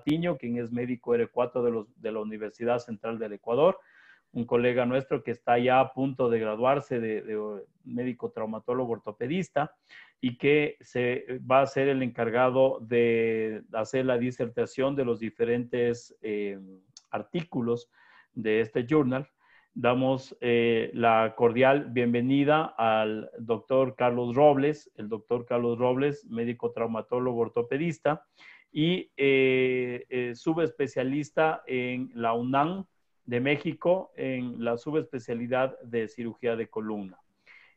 Patiño, quien es médico R4 de la Universidad Central del Ecuador, un colega nuestro que está ya a punto de graduarse de médico traumatólogo ortopedista y que se va a ser el encargado de hacer la disertación de los diferentes artículos de este journal. Damos la cordial bienvenida al doctor Carlos Robles, el doctor Carlos Robles, médico traumatólogo ortopedista y subespecialista en la UNAM de México en la subespecialidad de cirugía de columna.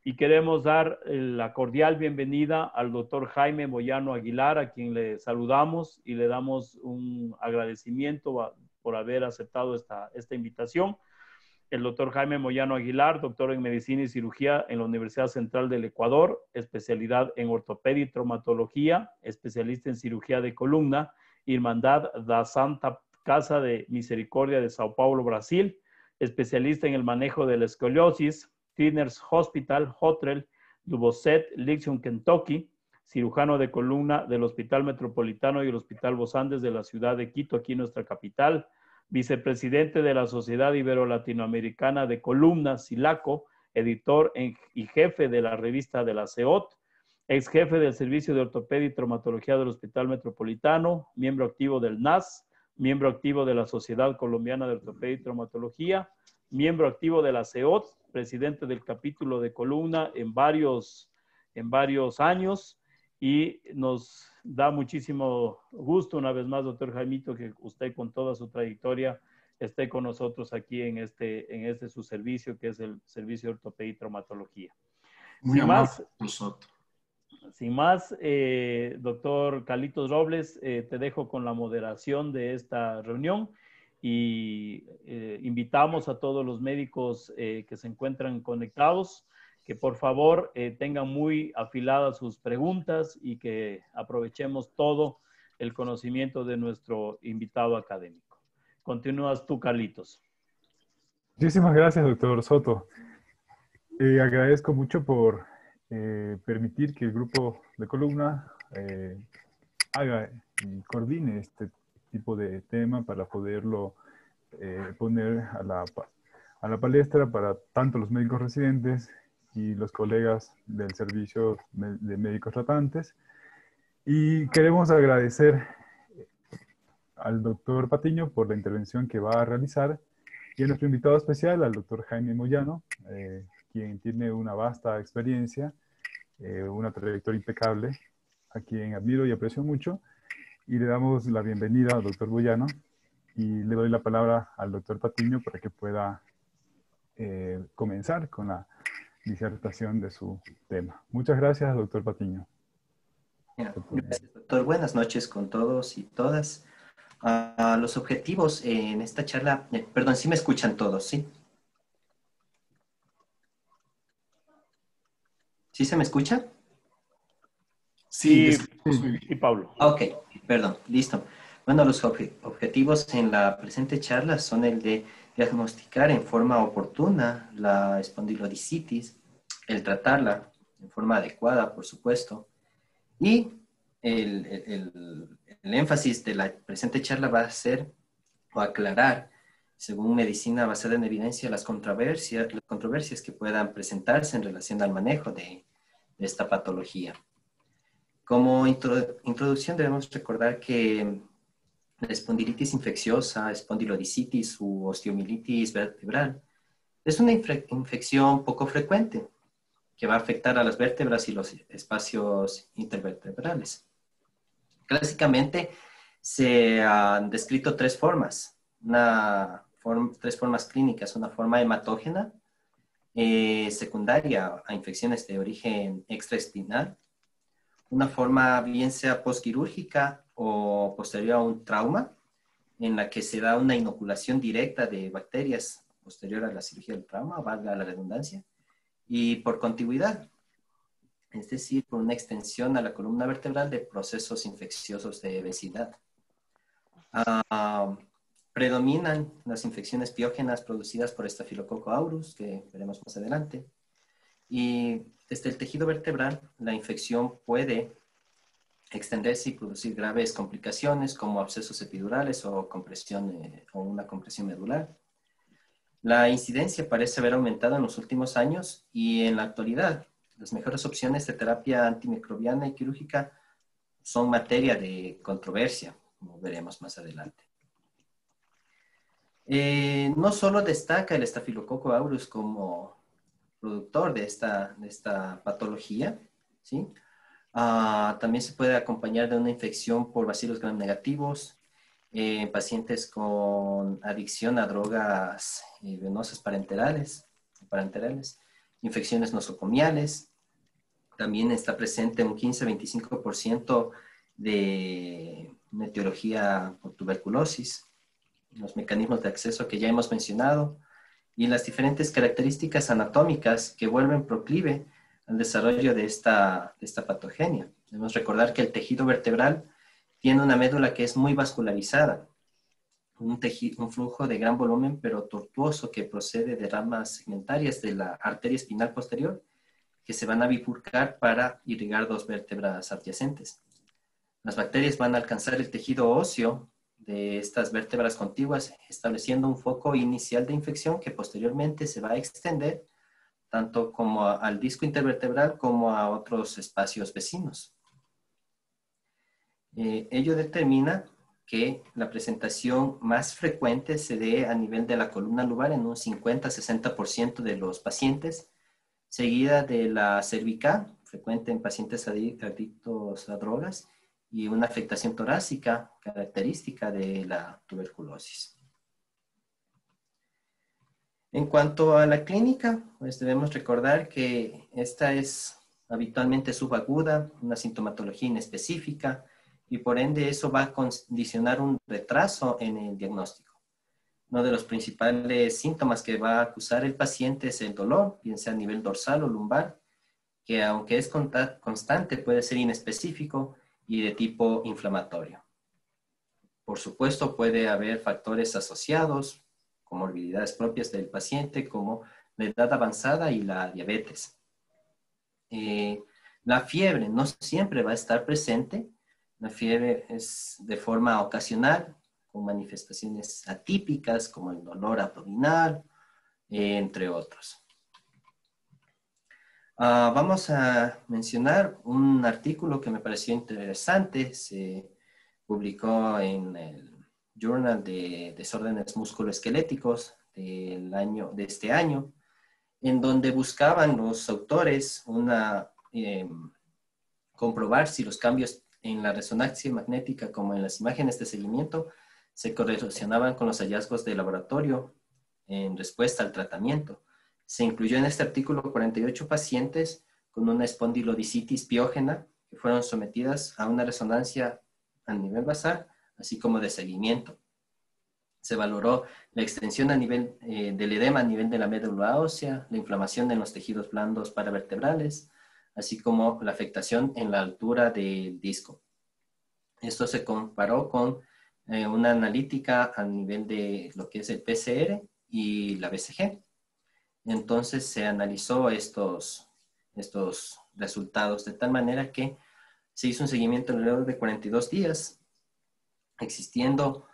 Y queremos dar la cordial bienvenida al doctor Jaime Moyano Aguilar, a quien le saludamos y le damos un agradecimiento por haber aceptado esta invitación. El doctor Jaime Moyano Aguilar, doctor en medicina y cirugía en la Universidad Central del Ecuador, especialidad en ortopedia y traumatología, especialista en cirugía de columna, Irmandad da Santa Casa de Misericordia de Sao Paulo, Brasil, especialista en el manejo de la escoliosis, Cleaners Hospital, Hotrel, Dubocet, Lexington, Kentucky, cirujano de columna del Hospital Metropolitano y el Hospital Los Andes de la ciudad de Quito, aquí nuestra capital, vicepresidente de la Sociedad Ibero-Latinoamericana de Columna, SILACO, editor y jefe de la revista de la CEOT, ex jefe del Servicio de Ortopedia y Traumatología del Hospital Metropolitano, miembro activo del NAS, miembro activo de la Sociedad Colombiana de Ortopedia y Traumatología, miembro activo de la CEOT, presidente del capítulo de columna en varios años, y nos da muchísimo gusto una vez más, doctor Jaimito, que usted con toda su trayectoria esté con nosotros aquí en este su servicio, que es el Servicio de Ortopedia y Traumatología. Muy amable, nosotros. Sin más, doctor Carlitos Robles, te dejo con la moderación de esta reunión y invitamos a todos los médicos que se encuentran conectados que por favor tengan muy afiladas sus preguntas y que aprovechemos todo el conocimiento de nuestro invitado académico. Continúas tú, Carlitos. Muchísimas gracias, doctor Soto. Agradezco mucho por permitir que el grupo de columna haga y coordine este tipo de tema para poderlo poner a la palestra para tanto los médicos residentes y los colegas del servicio de médicos tratantes. Y queremos agradecer al doctor Patiño por la intervención que va a realizar y a nuestro invitado especial, al doctor Jaime Moyano, quien tiene una vasta experiencia, una trayectoria impecable, a quien admiro y aprecio mucho. Y le damos la bienvenida al doctor Moyano y le doy la palabra al doctor Patiño para que pueda comenzar con la disertación de su tema. Muchas gracias, doctor Patiño. Gracias, doctor. Buenas noches con todos y todas. Los objetivos en esta charla, perdón, ¿sí me escuchan todos, sí? ¿Sí se me escucha? Sí, sí, Pablo. Ok, perdón, listo. Bueno, los objetivos en la presente charla son el de diagnosticar en forma oportuna la espondilodicitis, el tratarla en forma adecuada, por supuesto, y el énfasis de la presente charla va a ser o aclarar, según medicina basada en evidencia, las controversias que puedan presentarse en relación al manejo de esta patología. Como introducción debemos recordar que la espondilitis infecciosa, espondilodicitis u osteomielitis vertebral es una infección poco frecuente que va a afectar a las vértebras y los espacios intervertebrales. Clásicamente se han descrito tres formas clínicas: una forma hematógena, secundaria a infecciones de origen extraespinal, una forma bien sea postquirúrgica o posterior a un trauma, en la que se da una inoculación directa de bacterias posterior a la cirugía del trauma, valga la redundancia, y por contigüidad, es decir, por una extensión a la columna vertebral de procesos infecciosos de obesidad. Predominan las infecciones piógenas producidas por Staphylococcus aureus, que veremos más adelante, y desde el tejido vertebral la infección puede extenderse y producir graves complicaciones como abscesos epidurales o o una compresión medular. La incidencia parece haber aumentado en los últimos años y en la actualidad las mejores opciones de terapia antimicrobiana y quirúrgica son materia de controversia, como veremos más adelante. No solo destaca el Staphylococcus aureus como productor de esta patología, ¿sí? También se puede acompañar de una infección por bacilos gram negativos en pacientes con adicción a drogas venosas parenterales, infecciones nosocomiales. También está presente un 15-25% de etiología por tuberculosis, los mecanismos de acceso que ya hemos mencionado y las diferentes características anatómicas que vuelven proclive al desarrollo de esta patogenia. Debemos recordar que el tejido vertebral tiene una médula que es muy vascularizada, un flujo de gran volumen pero tortuoso que procede de ramas segmentarias de la arteria espinal posterior que se van a bifurcar para irrigar dos vértebras adyacentes. Las bacterias van a alcanzar el tejido óseo de estas vértebras contiguas, estableciendo un foco inicial de infección que posteriormente se va a extender tanto como al disco intervertebral como a otros espacios vecinos. Ello determina que la presentación más frecuente se dé a nivel de la columna lumbar en un 50-60% de los pacientes, seguida de la cervical, frecuente en pacientes adictos a drogas, y una afectación torácica característica de la tuberculosis. En cuanto a la clínica, pues debemos recordar que esta es habitualmente subaguda, una sintomatología inespecífica, y por ende eso va a condicionar un retraso en el diagnóstico. Uno de los principales síntomas que va a acusar el paciente es el dolor, bien sea a nivel dorsal o lumbar, que aunque es constante puede ser inespecífico y de tipo inflamatorio. Por supuesto, puede haber factores asociados, comorbilidades propias del paciente, como la edad avanzada y la diabetes. La fiebre no siempre va a estar presente. La fiebre es de forma ocasional, con manifestaciones atípicas, como el dolor abdominal, entre otros. Vamos a mencionar un artículo que me pareció interesante. Se publicó en el Journal de Desórdenes Musculoesqueléticos de este año, en donde buscaban los autores comprobar si los cambios en la resonancia magnética como en las imágenes de seguimiento se correlacionaban con los hallazgos de laboratorio en respuesta al tratamiento. Se incluyó en este artículo 48 pacientes con una espondilodicitis piógena que fueron sometidas a una resonancia a nivel basal, así como de seguimiento. Se valoró la extensión a nivel del edema a nivel de la médula ósea, la inflamación en los tejidos blandos paravertebrales, así como la afectación en la altura del disco. Esto se comparó con una analítica a nivel de lo que es el PCR y la BCG. Entonces se analizó estos resultados de tal manera que se hizo un seguimiento alrededor de 42 días, existiendo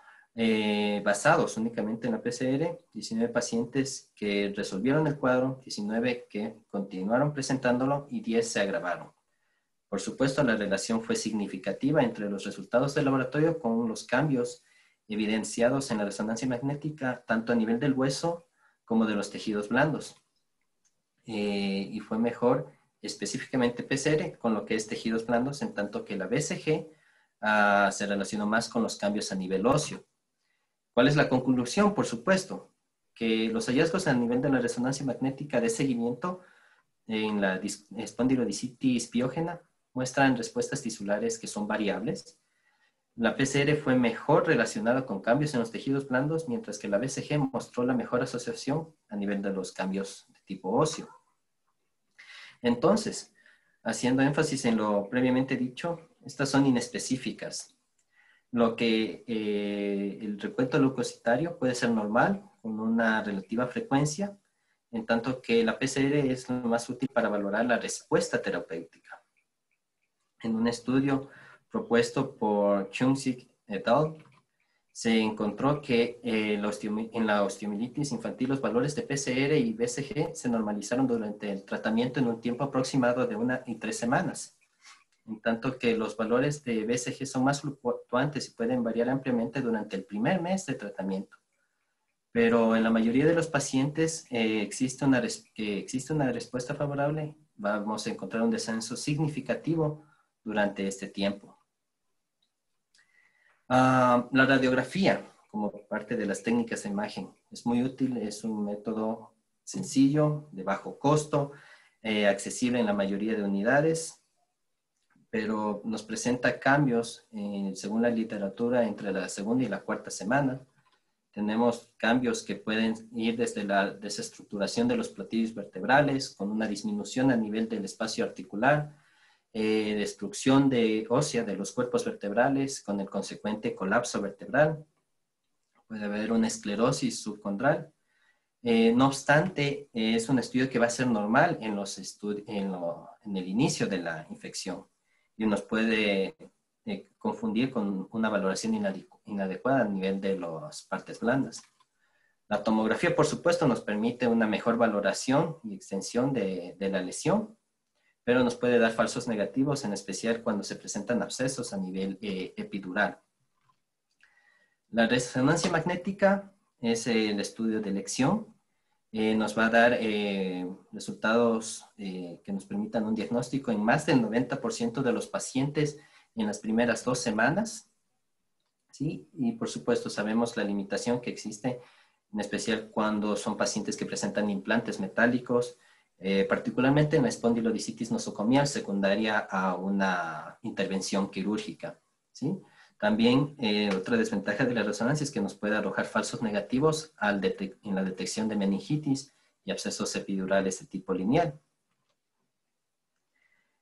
basados únicamente en la PCR, 19 pacientes que resolvieron el cuadro, 19 que continuaron presentándolo y 10 se agravaron. Por supuesto, la relación fue significativa entre los resultados del laboratorio con los cambios evidenciados en la resonancia magnética, tanto a nivel del hueso como de los tejidos blandos. Y fue mejor específicamente PCR con lo que es tejidos blandos, en tanto que la BCG se relacionó más con los cambios a nivel óseo. ¿Cuál es la conclusión? Por supuesto, que los hallazgos a nivel de la resonancia magnética de seguimiento en la espondilodicitis piógena muestran respuestas tisulares que son variables. La PCR fue mejor relacionada con cambios en los tejidos blandos, mientras que la BCG mostró la mejor asociación a nivel de los cambios de tipo óseo. Entonces, haciendo énfasis en lo previamente dicho, estas son inespecíficas. Lo que el recuento leucocitario puede ser normal, con una relativa frecuencia, en tanto que la PCR es lo más útil para valorar la respuesta terapéutica. En un estudio propuesto por Chung-Sik et al., se encontró que en la osteomielitis infantil los valores de PCR y BCG se normalizaron durante el tratamiento en un tiempo aproximado de 1 y 3 semanas. En tanto que los valores de BCG son más fluctuantes y pueden variar ampliamente durante el primer mes de tratamiento. Pero en la mayoría de los pacientes existe una respuesta favorable. Vamos a encontrar un descenso significativo durante este tiempo. La radiografía, como parte de las técnicas de imagen, es muy útil. Es un método sencillo, de bajo costo, accesible en la mayoría de unidades, pero nos presenta cambios según la literatura entre la segunda y la cuarta semana. Tenemos cambios que pueden ir desde la desestructuración de los platillos vertebrales, con una disminución a nivel del espacio articular, destrucción ósea de los cuerpos vertebrales, con el consecuente colapso vertebral. Puede haber una esclerosis subcondral. No obstante, es un estudio que va a ser normal en el inicio de la infección y nos puede confundir con una valoración inadecuada a nivel de las partes blandas. La tomografía, por supuesto, nos permite una mejor valoración y extensión de la lesión, pero nos puede dar falsos negativos, en especial cuando se presentan abscesos a nivel epidural. La resonancia magnética es el estudio de elección. Nos va a dar resultados que nos permitan un diagnóstico en más del 90% de los pacientes en las primeras 2 semanas. ¿Sí? Y por supuesto sabemos la limitación que existe, en especial cuando son pacientes que presentan implantes metálicos, particularmente en la espondilodicitis nosocomial secundaria a una intervención quirúrgica. ¿Sí? También otra desventaja de la resonancia es que nos puede arrojar falsos negativos en la detección de meningitis y abscesos epidurales de tipo lineal.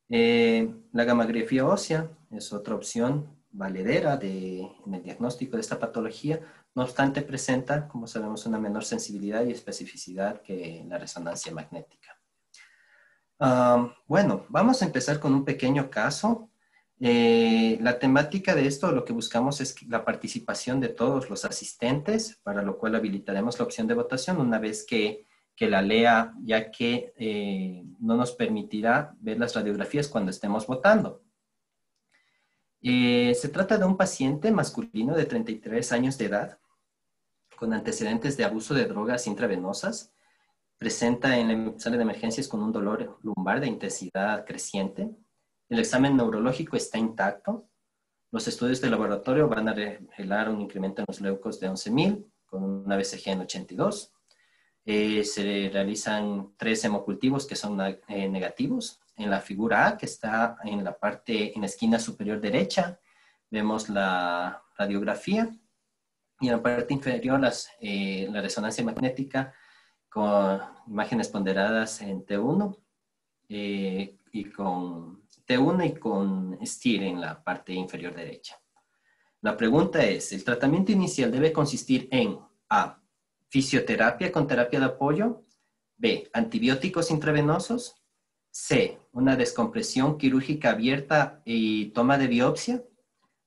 La gammagrafía ósea es otra opción valedera en el diagnóstico de esta patología. No obstante, presenta, como sabemos, una menor sensibilidad y especificidad que la resonancia magnética. Bueno, vamos a empezar con un pequeño caso. La temática de esto, lo que buscamos es la participación de todos los asistentes, para lo cual habilitaremos la opción de votación una vez que la lea, ya que no nos permitirá ver las radiografías cuando estemos votando. Se trata de un paciente masculino de 33 años de edad, con antecedentes de abuso de drogas intravenosas. Presenta en la sala de emergencias con un dolor lumbar de intensidad creciente. El examen neurológico está intacto. Los estudios de laboratorio van a revelar un incremento en los leucos de 11,000 con una BCG en 82. Se realizan 3 hemocultivos que son negativos. En la figura A, que está en la esquina superior derecha, vemos la radiografía. Y en la parte inferior, la resonancia magnética con imágenes ponderadas en T1 y con T1 y con STIR en la parte inferior derecha. La pregunta es, ¿el tratamiento inicial debe consistir en A, fisioterapia con terapia de apoyo, B, antibióticos intravenosos, C, una descompresión quirúrgica abierta y toma de biopsia,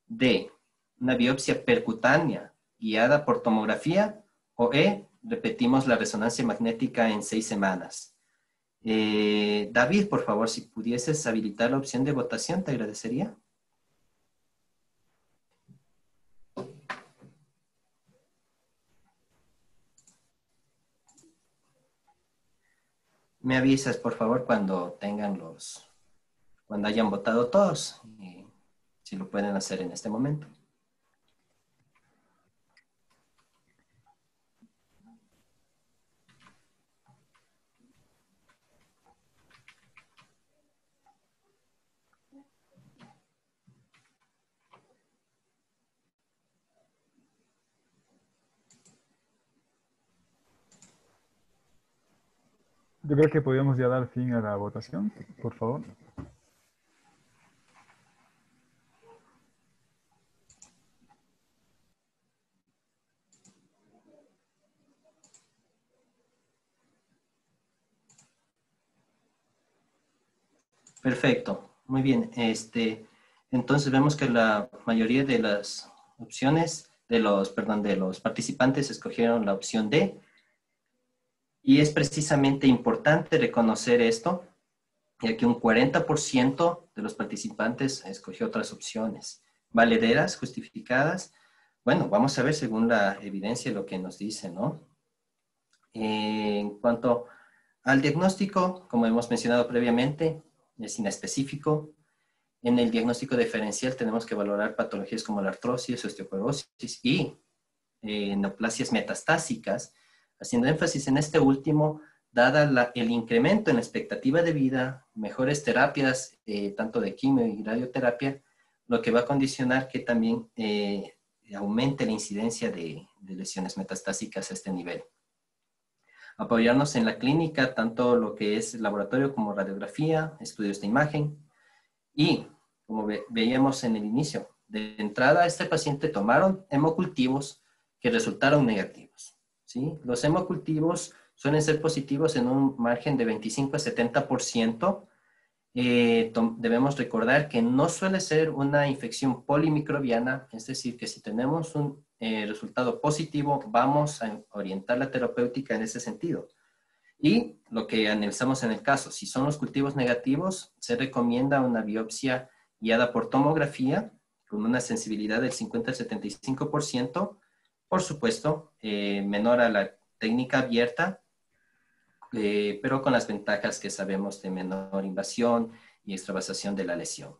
D, una biopsia percutánea guiada por tomografía, o E, repetimos la resonancia magnética en 6 semanas. David, por favor, si pudieses habilitar la opción de votación, te agradecería. Me avisas, por favor, cuando hayan votado todos, si lo pueden hacer en este momento. Yo creo que podríamos ya dar fin a la votación, por favor. Perfecto, muy bien. Entonces vemos que la mayoría de las opciones, de los participantes escogieron la opción D. Y es precisamente importante reconocer esto, ya que un 40% de los participantes escogió otras opciones. ¿Valederas, justificadas? Bueno, vamos a ver según la evidencia lo que nos dice, ¿no? En cuanto al diagnóstico, como hemos mencionado previamente, es inespecífico. En el diagnóstico diferencial tenemos que valorar patologías como la artrosis, osteoporosis y neoplasias metastásicas, haciendo énfasis en este último, dada el incremento en la expectativa de vida, mejores terapias, tanto de quimio y radioterapia, lo que va a condicionar que también aumente la incidencia de lesiones metastásicas a este nivel. Apoyarnos en la clínica, tanto lo que es laboratorio como radiografía, estudios de imagen. Y, como veíamos en el inicio, de entrada este paciente tomaron hemocultivos que resultaron negativos, ¿sí? Los hemocultivos suelen ser positivos en un margen de 25 a 70%. Debemos recordar que no suele ser una infección polimicrobiana, es decir, que si tenemos un resultado positivo, vamos a orientar la terapéutica en ese sentido. Y lo que analizamos en el caso, si son los cultivos negativos, se recomienda una biopsia guiada por tomografía con una sensibilidad del 50 al 75%, por supuesto, menor a la técnica abierta, pero con las ventajas que sabemos de menor invasión y extravasación de la lesión.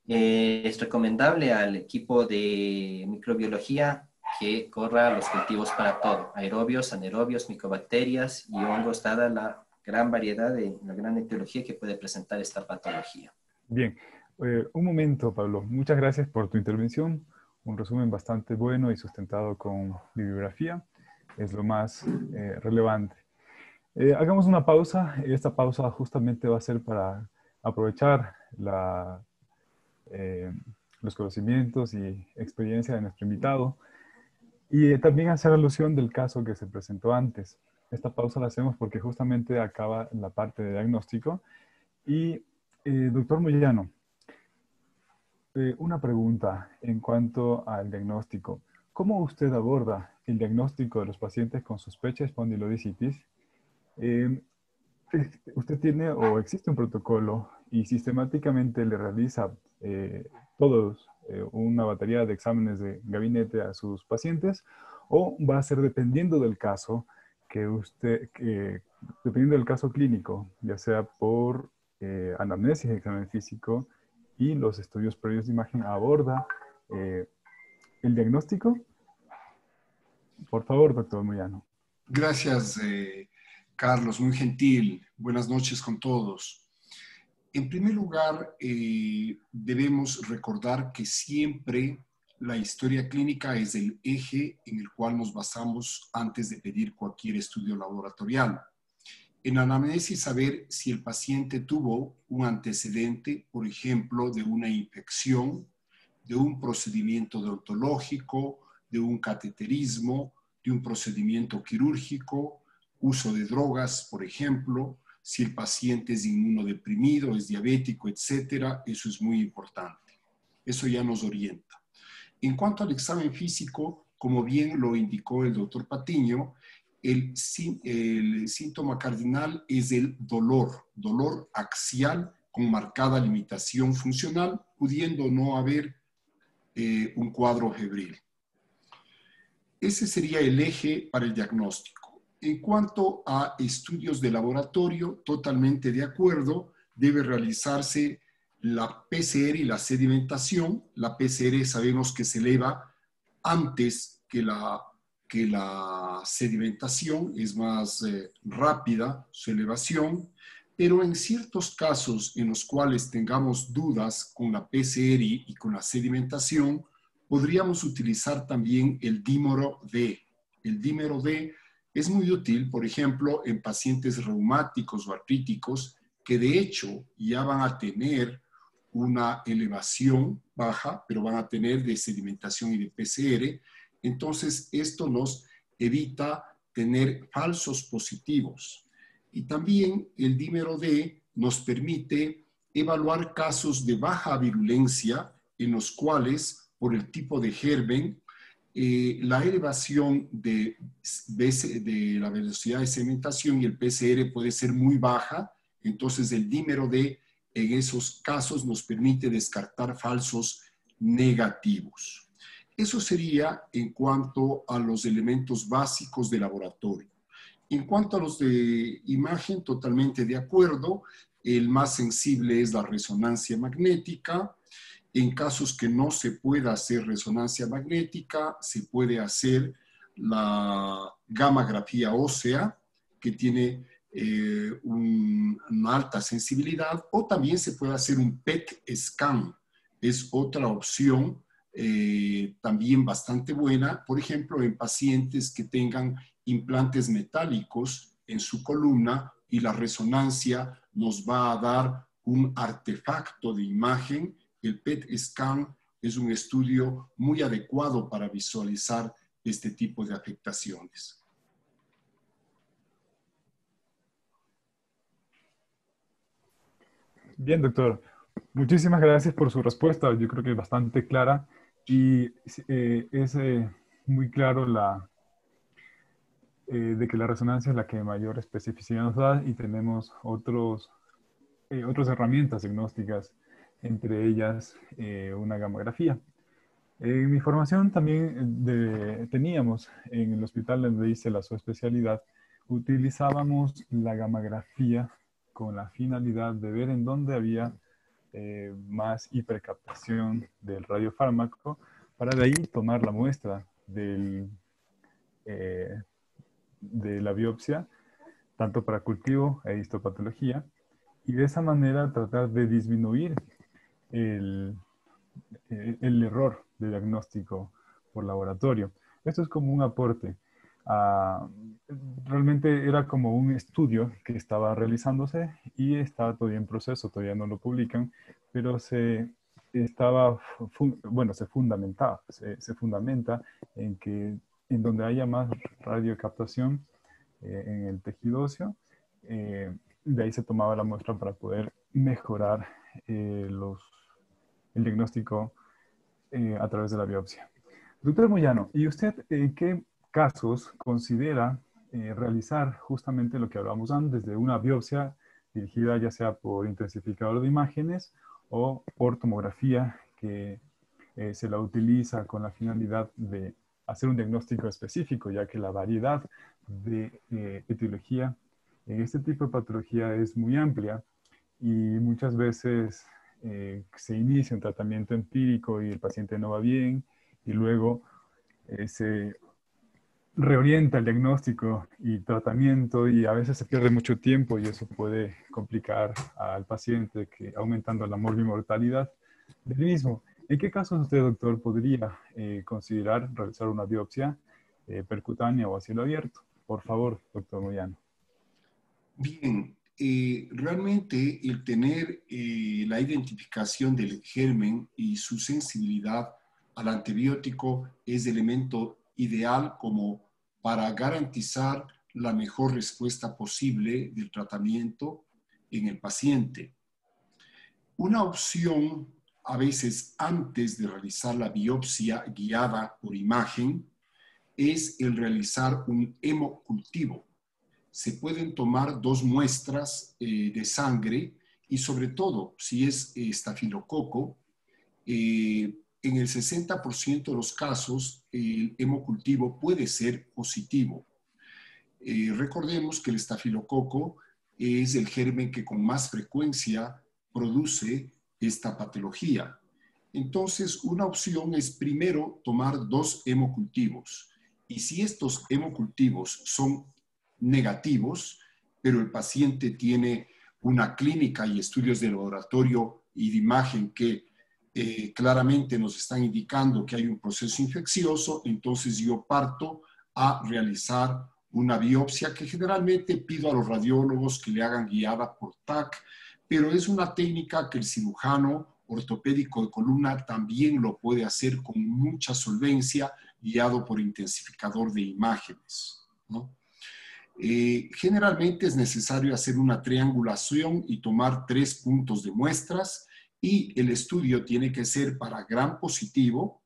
Es recomendable al equipo de microbiología que corra los cultivos para todo, aerobios, anaerobios, micobacterias y hongos, dada la gran variedad la gran etiología que puede presentar esta patología. Bien, un momento, Pablo. Muchas gracias por tu intervención. Un resumen bastante bueno y sustentado con bibliografía. Es lo más relevante. Hagamos una pausa. Esta pausa justamente va a ser para aprovechar los conocimientos y experiencia de nuestro invitado y también hacer alusión del caso que se presentó antes. Esta pausa la hacemos porque justamente acaba la parte de diagnóstico. Y, doctor Moyano, una pregunta en cuanto al diagnóstico. ¿Cómo usted aborda el diagnóstico de los pacientes con sospecha de espondilodicitis? ¿Usted tiene o existe un protocolo y sistemáticamente le realiza una batería de exámenes de gabinete a sus pacientes, o va a ser dependiendo del caso dependiendo del caso clínico, ya sea por anamnesis, examen físico y los estudios previos de imagen, aborda el diagnóstico? Por favor, doctor Moyano. Gracias, Carlos, muy gentil. Buenas noches con todos. En primer lugar, debemos recordar que siempre la historia clínica es el eje en el cual nos basamos antes de pedir cualquier estudio laboratorial. En anamnesis, saber si el paciente tuvo un antecedente, por ejemplo, de una infección, de un procedimiento odontológico, de un cateterismo, de un procedimiento quirúrgico, uso de drogas, por ejemplo, si el paciente es inmunodeprimido, es diabético, etcétera. Eso es muy importante. Eso ya nos orienta. En cuanto al examen físico, como bien lo indicó el doctor Patiño, el síntoma cardinal es el dolor axial con marcada limitación funcional, pudiendo no haber un cuadro febril. Ese sería el eje para el diagnóstico. En cuanto a estudios de laboratorio, totalmente de acuerdo, debe realizarse la PCR y la sedimentación. La PCR sabemos que se eleva antes que la sedimentación, es más rápida su elevación, pero en ciertos casos en los cuales tengamos dudas con la PCR y con la sedimentación, podríamos utilizar también el dímero D. El dímero D es muy útil, por ejemplo, en pacientes reumáticos o artríticos que de hecho ya van a tener una elevación baja, pero van a tener de sedimentación y de PCR. Entonces, esto nos evita tener falsos positivos. Y también el dímero D nos permite evaluar casos de baja virulencia en los cuales, por el tipo de germen, la elevación de la velocidad de segmentación y el PCR puede ser muy baja, entonces el dímero D en esos casos nos permite descartar falsos negativos. Eso sería en cuanto a los elementos básicos de laboratorio. En cuanto a los de imagen, totalmente de acuerdo. El más sensible es la resonancia magnética. En casos que no se pueda hacer resonancia magnética, se puede hacer la gammagrafía ósea, que tiene una alta sensibilidad, o también se puede hacer un PET scan. Es otra opción también bastante buena, por ejemplo, en pacientes que tengan implantes metálicos en su columna y la resonancia nos va a dar un artefacto de imagen. El PET scan es un estudio muy adecuado para visualizar este tipo de afectaciones. Bien, doctor. Muchísimas gracias por su respuesta. Yo creo que es bastante clara y es muy claro de que la resonancia es la que mayor especificidad nos da y tenemos otras herramientas diagnósticas, entre ellas una gammagrafía. En mi formación también teníamos en el hospital donde hice la subespecialidad, utilizábamos la gammagrafía con la finalidad de ver en dónde había más hipercaptación del radiofármaco para de ahí tomar la muestra de la biopsia, tanto para cultivo e histopatología, y de esa manera tratar de disminuir el error de diagnóstico por laboratorio. Esto es como un aporte. Realmente era como un estudio que estaba realizándose y estaba todavía en proceso, todavía no lo publican, pero se fundamenta en que en donde haya más radiocaptación en el tejido óseo, de ahí se tomaba la muestra para poder mejorar el diagnóstico a través de la biopsia. Doctor Moyano, ¿y usted en qué casos considera realizar justamente lo que hablábamos antes de una biopsia dirigida ya sea por intensificador de imágenes o por tomografía que se la utiliza con la finalidad de hacer un diagnóstico específico, ya que la variedad de etiología en este tipo de patología es muy amplia y muchas veces se inicia un tratamiento empírico y el paciente no va bien y luego se reorienta el diagnóstico y tratamiento y a veces se pierde mucho tiempo y eso puede complicar al paciente, aumentando la morbimortalidad del mismo. ¿En qué casos usted, doctor, podría considerar realizar una biopsia percutánea o a cielo abierto? Por favor, doctor Moyano. Bien, realmente el tener la identificación del germen y su sensibilidad al antibiótico es elemento ideal como para garantizar la mejor respuesta posible del tratamiento en el paciente. Una opción, a veces antes de realizar la biopsia guiada por imagen, es el realizar un hemocultivo. Se pueden tomar 2 muestras de sangre y sobre todo, si es estafilococo, en el 60% de los casos el hemocultivo puede ser positivo. Recordemos que el estafilococo es el germen que con más frecuencia produce esta patología. Entonces, una opción es primero tomar 2 hemocultivos. Y si estos hemocultivos son negativos, pero el paciente tiene una clínica y estudios de laboratorio y de imagen que claramente nos están indicando que hay un proceso infeccioso, entonces yo parto a realizar una biopsia que generalmente pido a los radiólogos que le hagan guiada por TAC, pero es una técnica que el cirujano ortopédico de columna también lo puede hacer con mucha solvencia, guiado por intensificador de imágenes, ¿no? Generalmente es necesario hacer una triangulación y tomar 3 puntos de muestras y el estudio tiene que ser para gram positivo,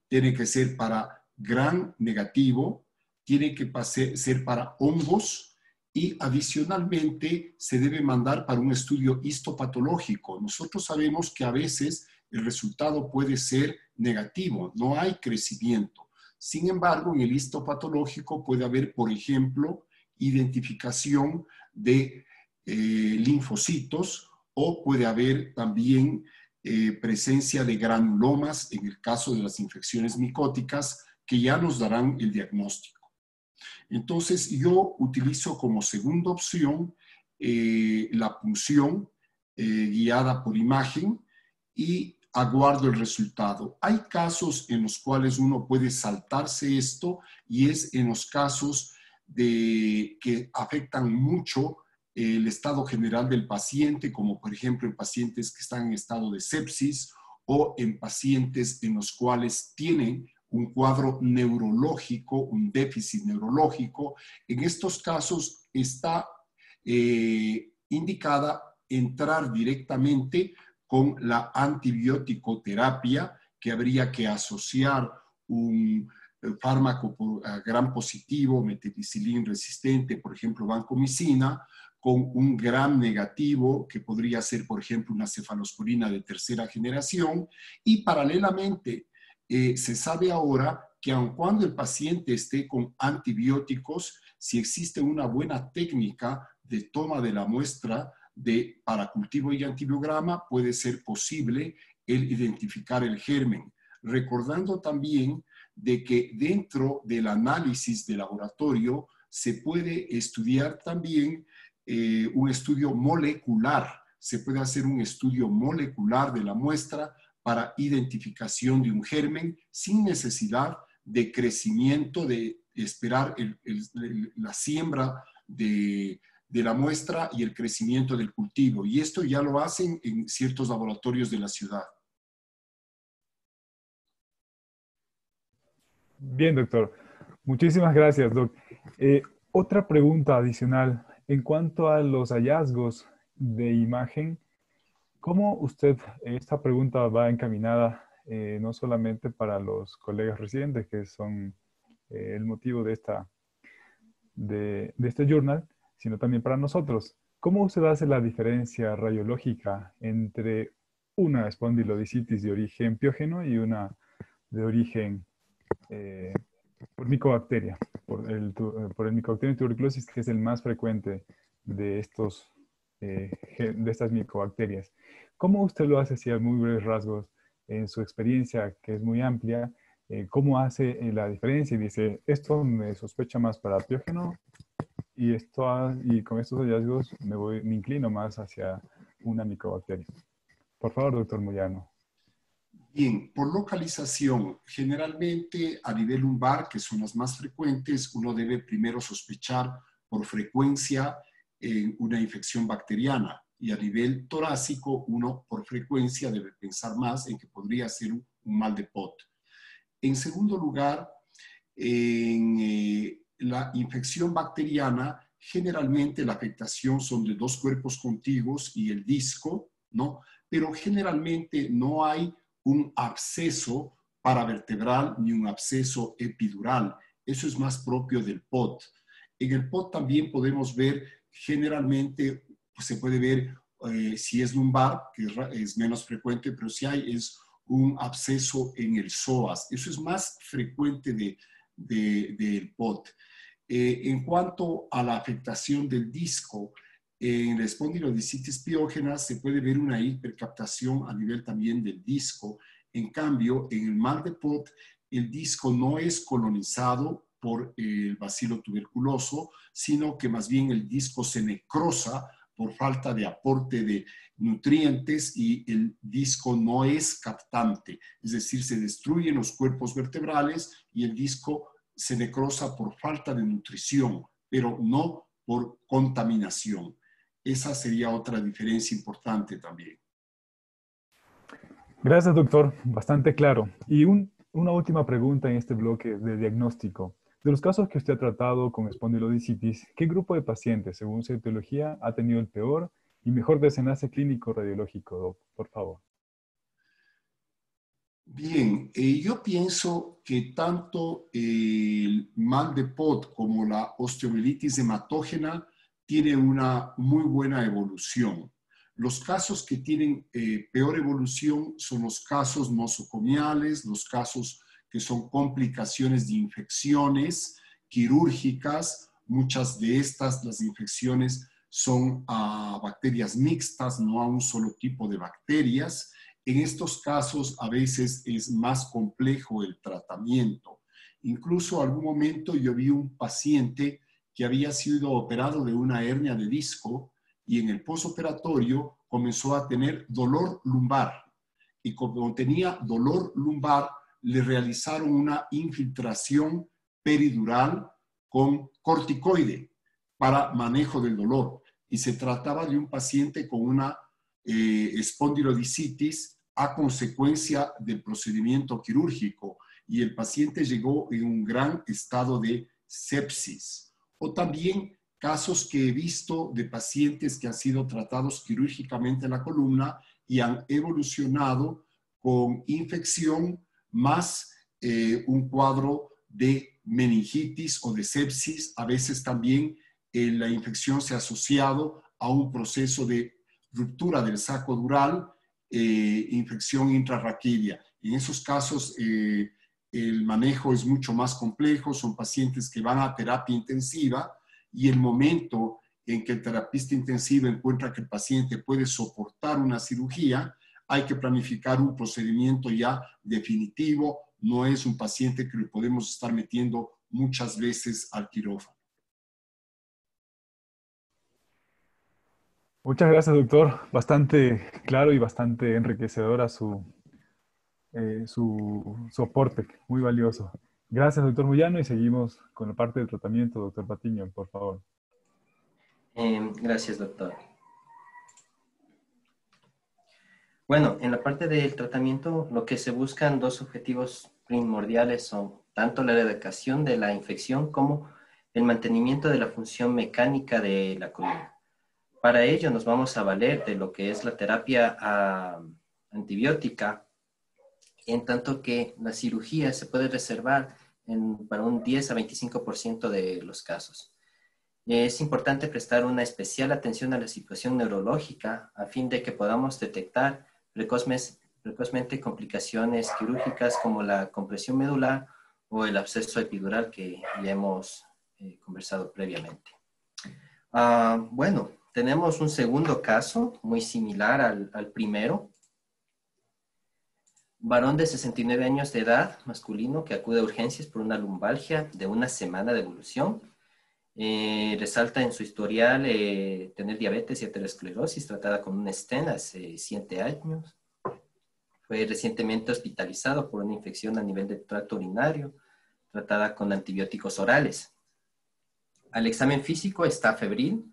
tiene que ser para gram negativo, tiene que ser para hongos y adicionalmente se debe mandar para un estudio histopatológico. Nosotros sabemos que a veces el resultado puede ser negativo, no hay crecimiento. Sin embargo, en el histopatológico puede haber, por ejemplo, identificación de linfocitos o puede haber también presencia de granulomas en el caso de las infecciones micóticas que ya nos darán el diagnóstico. Entonces, yo utilizo como segunda opción la punción guiada por imagen y aguardo el resultado. Hay casos en los cuales uno puede saltarse esto y es en los casos que afectan mucho el estado general del paciente, como por ejemplo en pacientes que están en estado de sepsis o en pacientes en los cuales tienen un cuadro neurológico, un déficit neurológico. En estos casos está indicada entrar directamente con la antibiótico-terapia, que habría que asociar un fármaco gram positivo, meticilín resistente, por ejemplo, vancomicina, con un gram negativo, que podría ser, por ejemplo, una cefalosporina de tercera generación, y paralelamente se sabe ahora que aun cuando el paciente esté con antibióticos, si existe una buena técnica de toma de la muestra para cultivo y antibiograma, puede ser posible el identificar el germen. Recordando también de que dentro del análisis de laboratorio se puede estudiar también un estudio molecular. Se puede hacer un estudio molecular de la muestra para identificación de un germen sin necesidad de crecimiento, de esperar la siembra de la muestra y el crecimiento del cultivo. Y esto ya lo hacen en ciertos laboratorios de la ciudad. Bien, doctor. Muchísimas gracias, doc. Otra pregunta adicional. En cuanto a los hallazgos de imagen, ¿cómo usted, esta pregunta va encaminada no solamente para los colegas residentes, que son el motivo de este journal, sino también para nosotros? ¿Cómo usted hace la diferencia radiológica entre una espondilodicitis de origen piógeno y una de origen por micobacteria, por el Mycobacterium tuberculosis, que es el más frecuente de estas micobacterias? ¿Cómo usted lo hace, si a muy breves rasgos, en su experiencia, que es muy amplia, cómo hace la diferencia y dice, esto me sospecha más para piógeno y con estos hallazgos me inclino más hacia una micobacteria? Por favor, doctor Moyano. Bien, por localización, generalmente a nivel lumbar, que son las más frecuentes, uno debe primero sospechar por frecuencia una infección bacteriana, y a nivel torácico, uno por frecuencia debe pensar más en que podría ser un mal de Pot. En segundo lugar, en la infección bacteriana, generalmente la afectación son de dos cuerpos contiguos y el disco, ¿no? Pero generalmente no hay un absceso paravertebral ni un absceso epidural. Eso es más propio del POT. En el POT también podemos ver, generalmente pues se puede ver si es lumbar, que es menos frecuente, pero si hay es un absceso en el psoas. Eso es más frecuente del POT. En cuanto a la afectación del disco, en la espondilodicitis piógena se puede ver una hipercaptación a nivel también del disco. En cambio, en el mal de Pot, el disco no es colonizado por el bacilo tuberculoso, sino que más bien el disco se necrosa por falta de aporte de nutrientes y el disco no es captante. Es decir, se destruyen los cuerpos vertebrales y el disco se necrosa por falta de nutrición, pero no por contaminación. Esa sería otra diferencia importante también. Gracias, doctor. Bastante claro. Y una última pregunta en este bloque de diagnóstico. De los casos que usted ha tratado con espondilodicitis, ¿qué grupo de pacientes, según su etiología, ha tenido el peor y mejor desenlace clínico radiológico, Doc, por favor? Bien, yo pienso que tanto el mal de Pot como la osteomielitis hematógena tienen una muy buena evolución. Los casos que tienen peor evolución son los casos nosocomiales, los casos que son complicaciones de infecciones quirúrgicas. Muchas de estas, las infecciones, son a bacterias mixtas, no a un solo tipo de bacterias. En estos casos a veces es más complejo el tratamiento. Incluso algún momento yo vi un paciente que había sido operado de una hernia de disco y en el posoperatorio comenzó a tener dolor lumbar. Y como tenía dolor lumbar, le realizaron una infiltración peridural con corticoide para manejo del dolor. Y se trataba de un paciente con una espondilodicitis a consecuencia del procedimiento quirúrgico y el paciente llegó en un gran estado de sepsis. O también casos que he visto de pacientes que han sido tratados quirúrgicamente en la columna y han evolucionado con infección más un cuadro de meningitis o de sepsis. A veces también la infección se ha asociado a un proceso de ruptura del saco dural, infección intrarraquídea. En esos casos, el manejo es mucho más complejo, son pacientes que van a terapia intensiva y el momento en que el terapista intensivo encuentra que el paciente puede soportar una cirugía, hay que planificar un procedimiento ya definitivo, no es un paciente que le podemos estar metiendo muchas veces al quirófano. Muchas gracias, doctor. Bastante claro y bastante enriquecedora su aporte, muy valioso. Gracias, doctor Moyano, y seguimos con la parte del tratamiento, doctor Patiño, por favor. Gracias, doctor. Bueno, en la parte del tratamiento, lo que se buscan dos objetivos primordiales son tanto la erradicación de la infección como el mantenimiento de la función mecánica de la columna. Para ello nos vamos a valer de lo que es la terapia antibiótica, en tanto que la cirugía se puede reservar para un 10 a 25% de los casos. Es importante prestar una especial atención a la situación neurológica a fin de que podamos detectar precozmente complicaciones quirúrgicas como la compresión medular o el absceso epidural que ya hemos conversado previamente. Bueno, tenemos un segundo caso muy similar al primero. Varón de 69 años de edad, masculino, que acude a urgencias por una lumbalgia de una semana de evolución. Resalta en su historial tener diabetes y aterosclerosis, tratada con un stent hace 7 años. Fue recientemente hospitalizado por una infección a nivel del tracto urinario, tratada con antibióticos orales. Al examen físico está febril,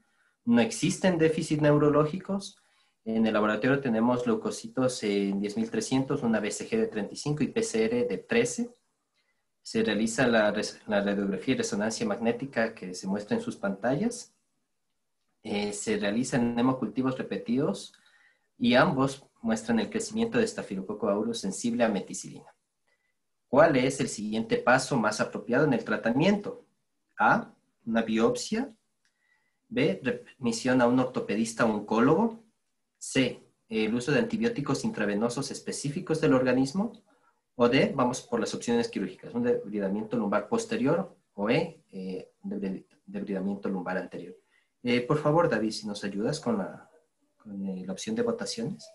no existen déficits neurológicos. En el laboratorio tenemos leucocitos en 10.300, una BCG de 35 y PCR de 13. Se realiza la radiografía y resonancia magnética que se muestra en sus pantallas. Se realizan hemocultivos repetidos y ambos muestran el crecimiento de Staphylococcus aureus sensible a meticilina. ¿Cuál es el siguiente paso más apropiado en el tratamiento? A, una biopsia. B, remisión a un ortopedista o oncólogo. C, el uso de antibióticos intravenosos específicos del organismo. O D, vamos por las opciones quirúrgicas, un debridamiento lumbar posterior o E, debridamiento lumbar anterior. Por favor, David, si nos ayudas con la opción de votaciones.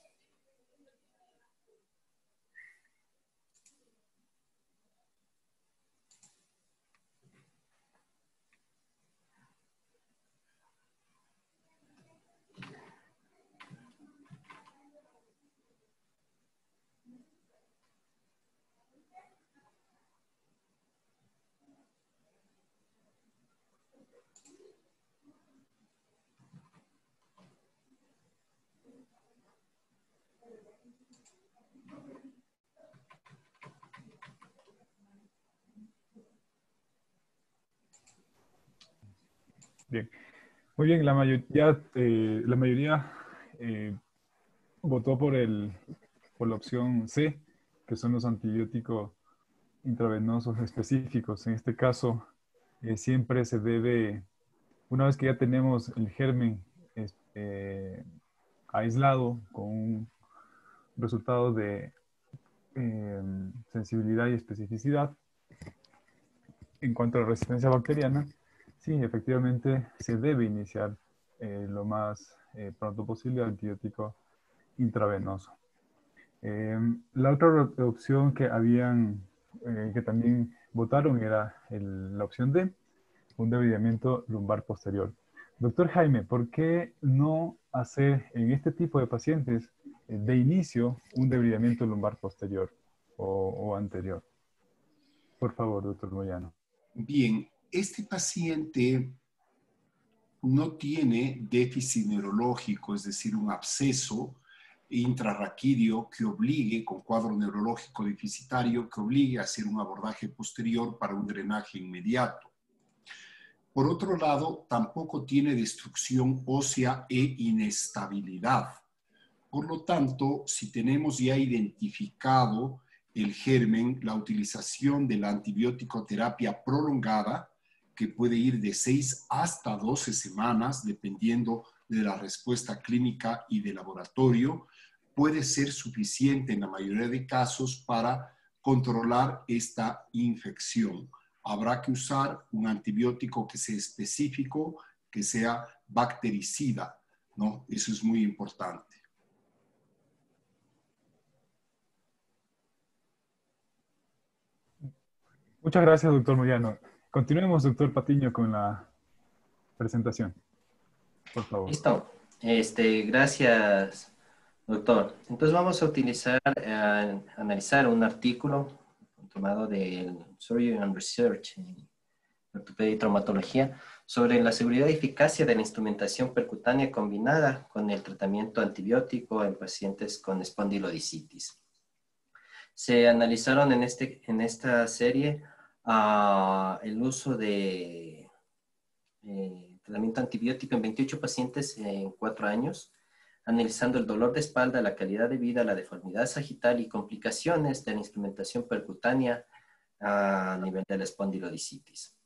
Bien. Muy bien, la mayoría votó por la opción C, que son los antibióticos intravenosos específicos. En este caso, siempre se debe, una vez que ya tenemos el germen aislado con un resultado de sensibilidad y especificidad, en cuanto a la resistencia bacteriana, sí, efectivamente se debe iniciar lo más pronto posible el antibiótico intravenoso. La otra opción que que también votaron era la opción D, un debridamiento lumbar posterior. Doctor Jaime, ¿por qué no hacer en este tipo de pacientes de inicio un debridamiento lumbar posterior o anterior? Por favor, doctor Moyano. Bien, este paciente no tiene déficit neurológico, es decir, un absceso intrarraquídeo que obligue, con cuadro neurológico deficitario, que obligue a hacer un abordaje posterior para un drenaje inmediato. Por otro lado, tampoco tiene destrucción ósea e inestabilidad. Por lo tanto, si tenemos ya identificado el germen, la utilización de la antibiótico terapia prolongada, que puede ir de 6 hasta 12 semanas, dependiendo de la respuesta clínica y de laboratorio, puede ser suficiente en la mayoría de casos para controlar esta infección. Habrá que usar un antibiótico que sea específico, que sea bactericida, ¿no? Eso es muy importante. Muchas gracias, doctor Moyano. Continuemos, doctor Patiño, con la presentación. Por favor. Listo. Gracias, doctor. Entonces vamos a analizar un artículo tomado del Surgery and Research en ortopedia y traumatología sobre la seguridad y eficacia de la instrumentación percutánea combinada con el tratamiento antibiótico en pacientes con espondilodicitis. Se analizaron en esta serie el uso de tratamiento antibiótico en 28 pacientes en 4 años, analizando el dolor de espalda, la calidad de vida, la deformidad sagital y complicaciones de la instrumentación percutánea a nivel de la espondilodicitis.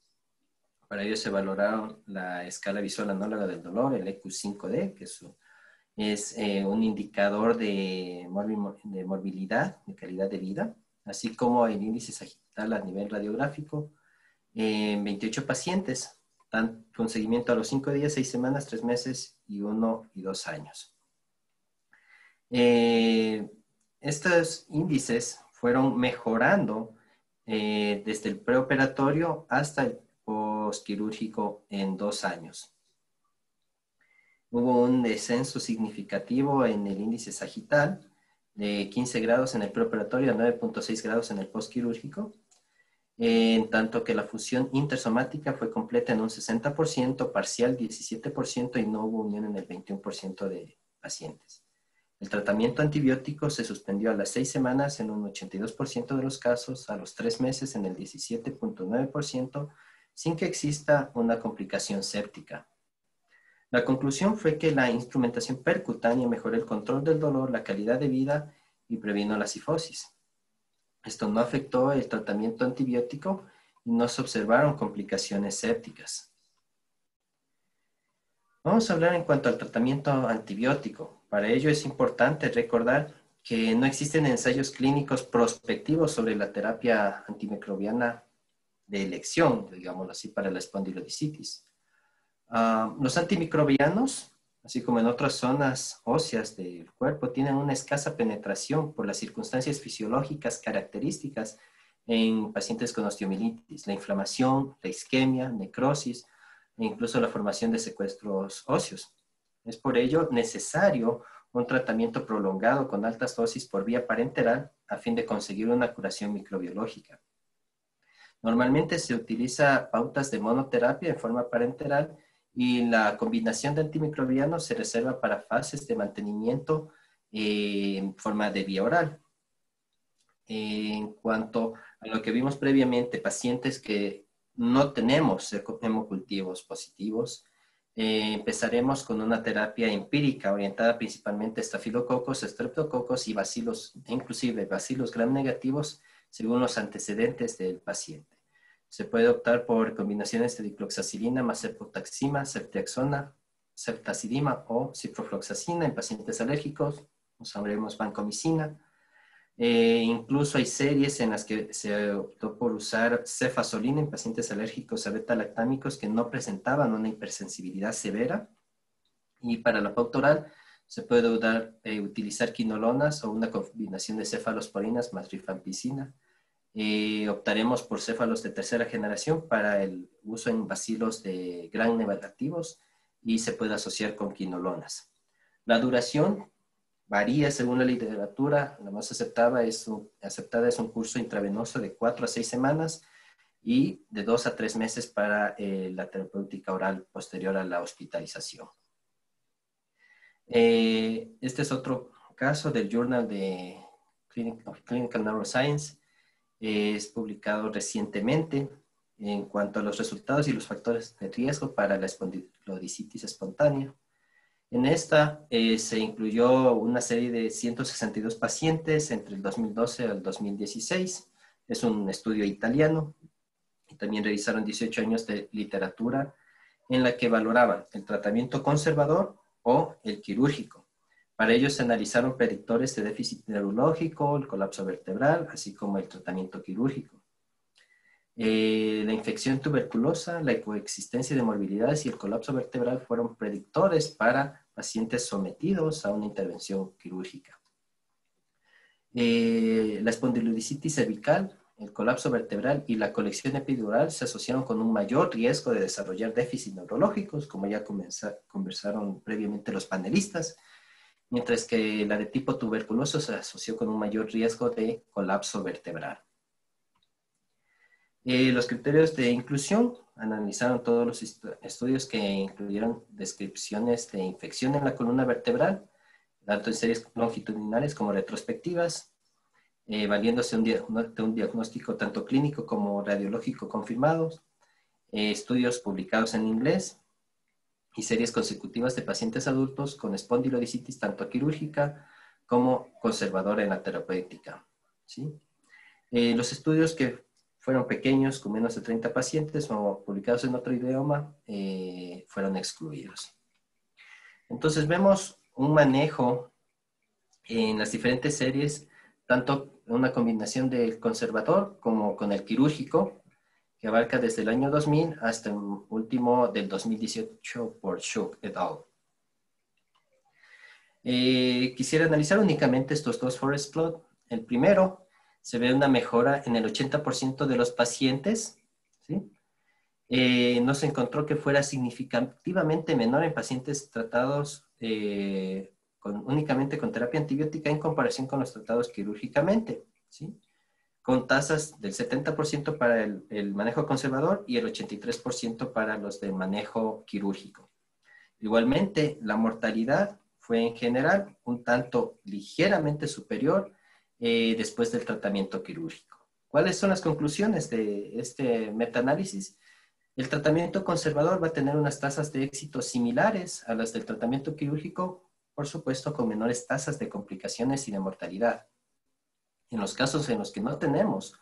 Para ello se valoraron la escala visual análoga del dolor, el EQ5D, que es un indicador de morbilidad, de calidad de vida, así como el índice sagital a nivel radiográfico en 28 pacientes, con seguimiento a los 5 días, 6 semanas, 3 meses y 1 y 2 años. Estos índices fueron mejorando desde el preoperatorio hasta el postquirúrgico en 2 años. Hubo un descenso significativo en el índice sagital de 15 grados en el preoperatorio a 9.6 grados en el postquirúrgico, en tanto que la fusión intersomática fue completa en un 60%, parcial 17% y no hubo unión en el 21% de pacientes. El tratamiento antibiótico se suspendió a las 6 semanas en un 82% de los casos, a los 3 meses en el 17.9%, sin que exista una complicación séptica. La conclusión fue que la instrumentación percutánea mejoró el control del dolor, la calidad de vida y previno la cifosis. Esto no afectó el tratamiento antibiótico y no se observaron complicaciones sépticas. Vamos a hablar en cuanto al tratamiento antibiótico. Para ello es importante recordar que no existen ensayos clínicos prospectivos sobre la terapia antimicrobiana de elección, digámoslo así, para la espondilodicitis. Los antimicrobianos, así como en otras zonas óseas del cuerpo, tienen una escasa penetración por las circunstancias fisiológicas características en pacientes con osteomielitis, la inflamación, la isquemia, necrosis e incluso la formación de secuestros óseos. Es por ello necesario un tratamiento prolongado con altas dosis por vía parenteral a fin de conseguir una curación microbiológica. Normalmente se utiliza pautas de monoterapia en forma parenteral y la combinación de antimicrobianos se reserva para fases de mantenimiento en forma de vía oral. En cuanto a lo que vimos previamente, pacientes que no tenemos hemocultivos positivos, Empezaremos con una terapia empírica orientada principalmente a estafilococos, estreptococos y bacilos, inclusive bacilos gram negativos, según los antecedentes del paciente. Se puede optar por combinaciones de dicloxacilina más cefotaxima, ceftriaxona, ceftazidima o ciprofloxacina en pacientes alérgicos. Usaremos vancomicina. Incluso hay series en las que se optó por usar cefazolina en pacientes alérgicos a beta-lactámicos que no presentaban una hipersensibilidad severa. Y para la pauta oral se puede utilizar quinolonas o una combinación de cefalosporinas más rifampicina. Optaremos por céfalos de tercera generación para el uso en bacilos de gram negativos y se puede asociar con quinolonas. La duración varía según la literatura. La más aceptada es un curso intravenoso de 4 a 6 semanas y de 2 a 3 meses para la terapéutica oral posterior a la hospitalización. Este es otro caso del Journal de Clinical Neuroscience. Es publicado recientemente en cuanto a los resultados y los factores de riesgo para la espondilodicitis espontánea. En esta se incluyó una serie de 162 pacientes entre el 2012 al 2016. Es un estudio italiano. Y también revisaron 18 años de literatura en la que valoraban el tratamiento conservador o el quirúrgico. Para ello se analizaron predictores de déficit neurológico, el colapso vertebral, así como el tratamiento quirúrgico. La infección tuberculosa, la coexistencia de morbilidades y el colapso vertebral fueron predictores para pacientes sometidos a una intervención quirúrgica. La espondilodicitis cervical, el colapso vertebral y la colección epidural se asociaron con un mayor riesgo de desarrollar déficits neurológicos, como ya conversaron previamente los panelistas, mientras que la de tipo tuberculoso se asoció con un mayor riesgo de colapso vertebral. Los criterios de inclusión analizaron todos los estudios que incluyeron descripciones de infección en la columna vertebral, tanto en series longitudinales como retrospectivas, valiéndose de un diagnóstico tanto clínico como radiológico confirmados, estudios publicados en inglés y series consecutivas de pacientes adultos con espondilodicitis tanto quirúrgica como conservadora en la terapéutica, ¿sí? Los estudios que fueron pequeños, con menos de 30 pacientes o publicados en otro idioma, fueron excluidos. Entonces vemos un manejo en las diferentes series, tanto una combinación del conservador como con el quirúrgico, que abarca desde el año 2000 hasta el último del 2018 por Shook et al. Quisiera analizar únicamente estos dos forest plot. El primero, se ve una mejora en el 80% de los pacientes, ¿sí? No se encontró que fuera significativamente menor en pacientes tratados únicamente con terapia antibiótica en comparación con los tratados quirúrgicamente, ¿sí? Con tasas del 70% para el manejo conservador y el 83% para los de manejo quirúrgico. Igualmente, la mortalidad fue en general un tanto ligeramente superior después del tratamiento quirúrgico. ¿Cuáles son las conclusiones de este metaanálisis? El tratamiento conservador va a tener unas tasas de éxito similares a las del tratamiento quirúrgico, por supuesto con menores tasas de complicaciones y de mortalidad. En los casos en los que no tenemos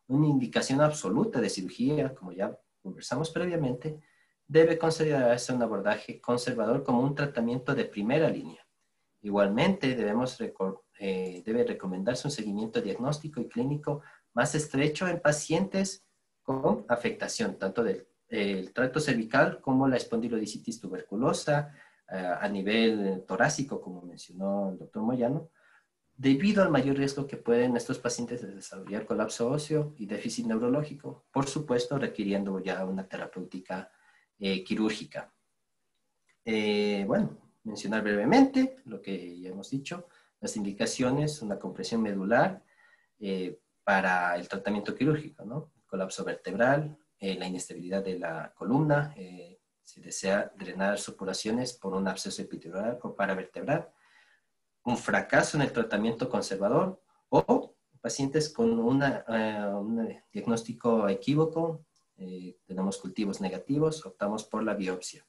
una indicación absoluta de cirugía, como ya conversamos previamente, debe considerarse un abordaje conservador como un tratamiento de primera línea. Igualmente, debe recomendarse un seguimiento diagnóstico y clínico más estrecho en pacientes con afectación, tanto del tracto cervical como la espondilodicitis tuberculosa a nivel torácico, como mencionó el doctor Moyano, debido al mayor riesgo que pueden estos pacientes de desarrollar colapso óseo y déficit neurológico, por supuesto requiriendo ya una terapéutica quirúrgica. Bueno, mencionar brevemente lo que ya hemos dicho, las indicaciones, una compresión medular para el tratamiento quirúrgico, ¿no? Colapso vertebral, la inestabilidad de la columna, si desea drenar supuraciones por un absceso epidural o paravertebral, un fracaso en el tratamiento conservador o pacientes con un diagnóstico equívoco, tenemos cultivos negativos, optamos por la biopsia.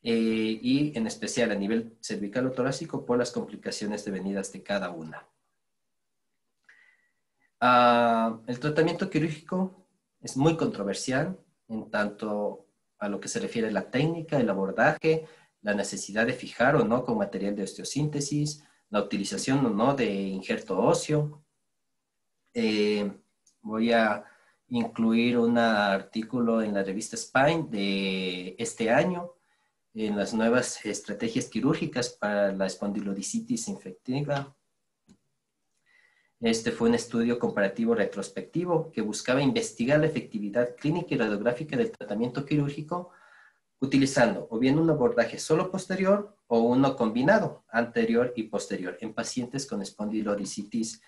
y en especial a nivel cervical o torácico por las complicaciones devenidas de cada una. El tratamiento quirúrgico es muy controversial en tanto a lo que se refiere a la técnica, el abordaje, la necesidad de fijar o no con material de osteosíntesis, la utilización o no de injerto óseo. Voy a incluir un artículo en la revista Spine de este año en las nuevas estrategias quirúrgicas para la espondilodicitis infectiva. Este fue un estudio comparativo retrospectivo que buscaba investigar la efectividad clínica y radiográfica del tratamiento quirúrgico utilizando o bien un abordaje solo posterior o uno combinado, anterior y posterior, en pacientes con espondilodicitis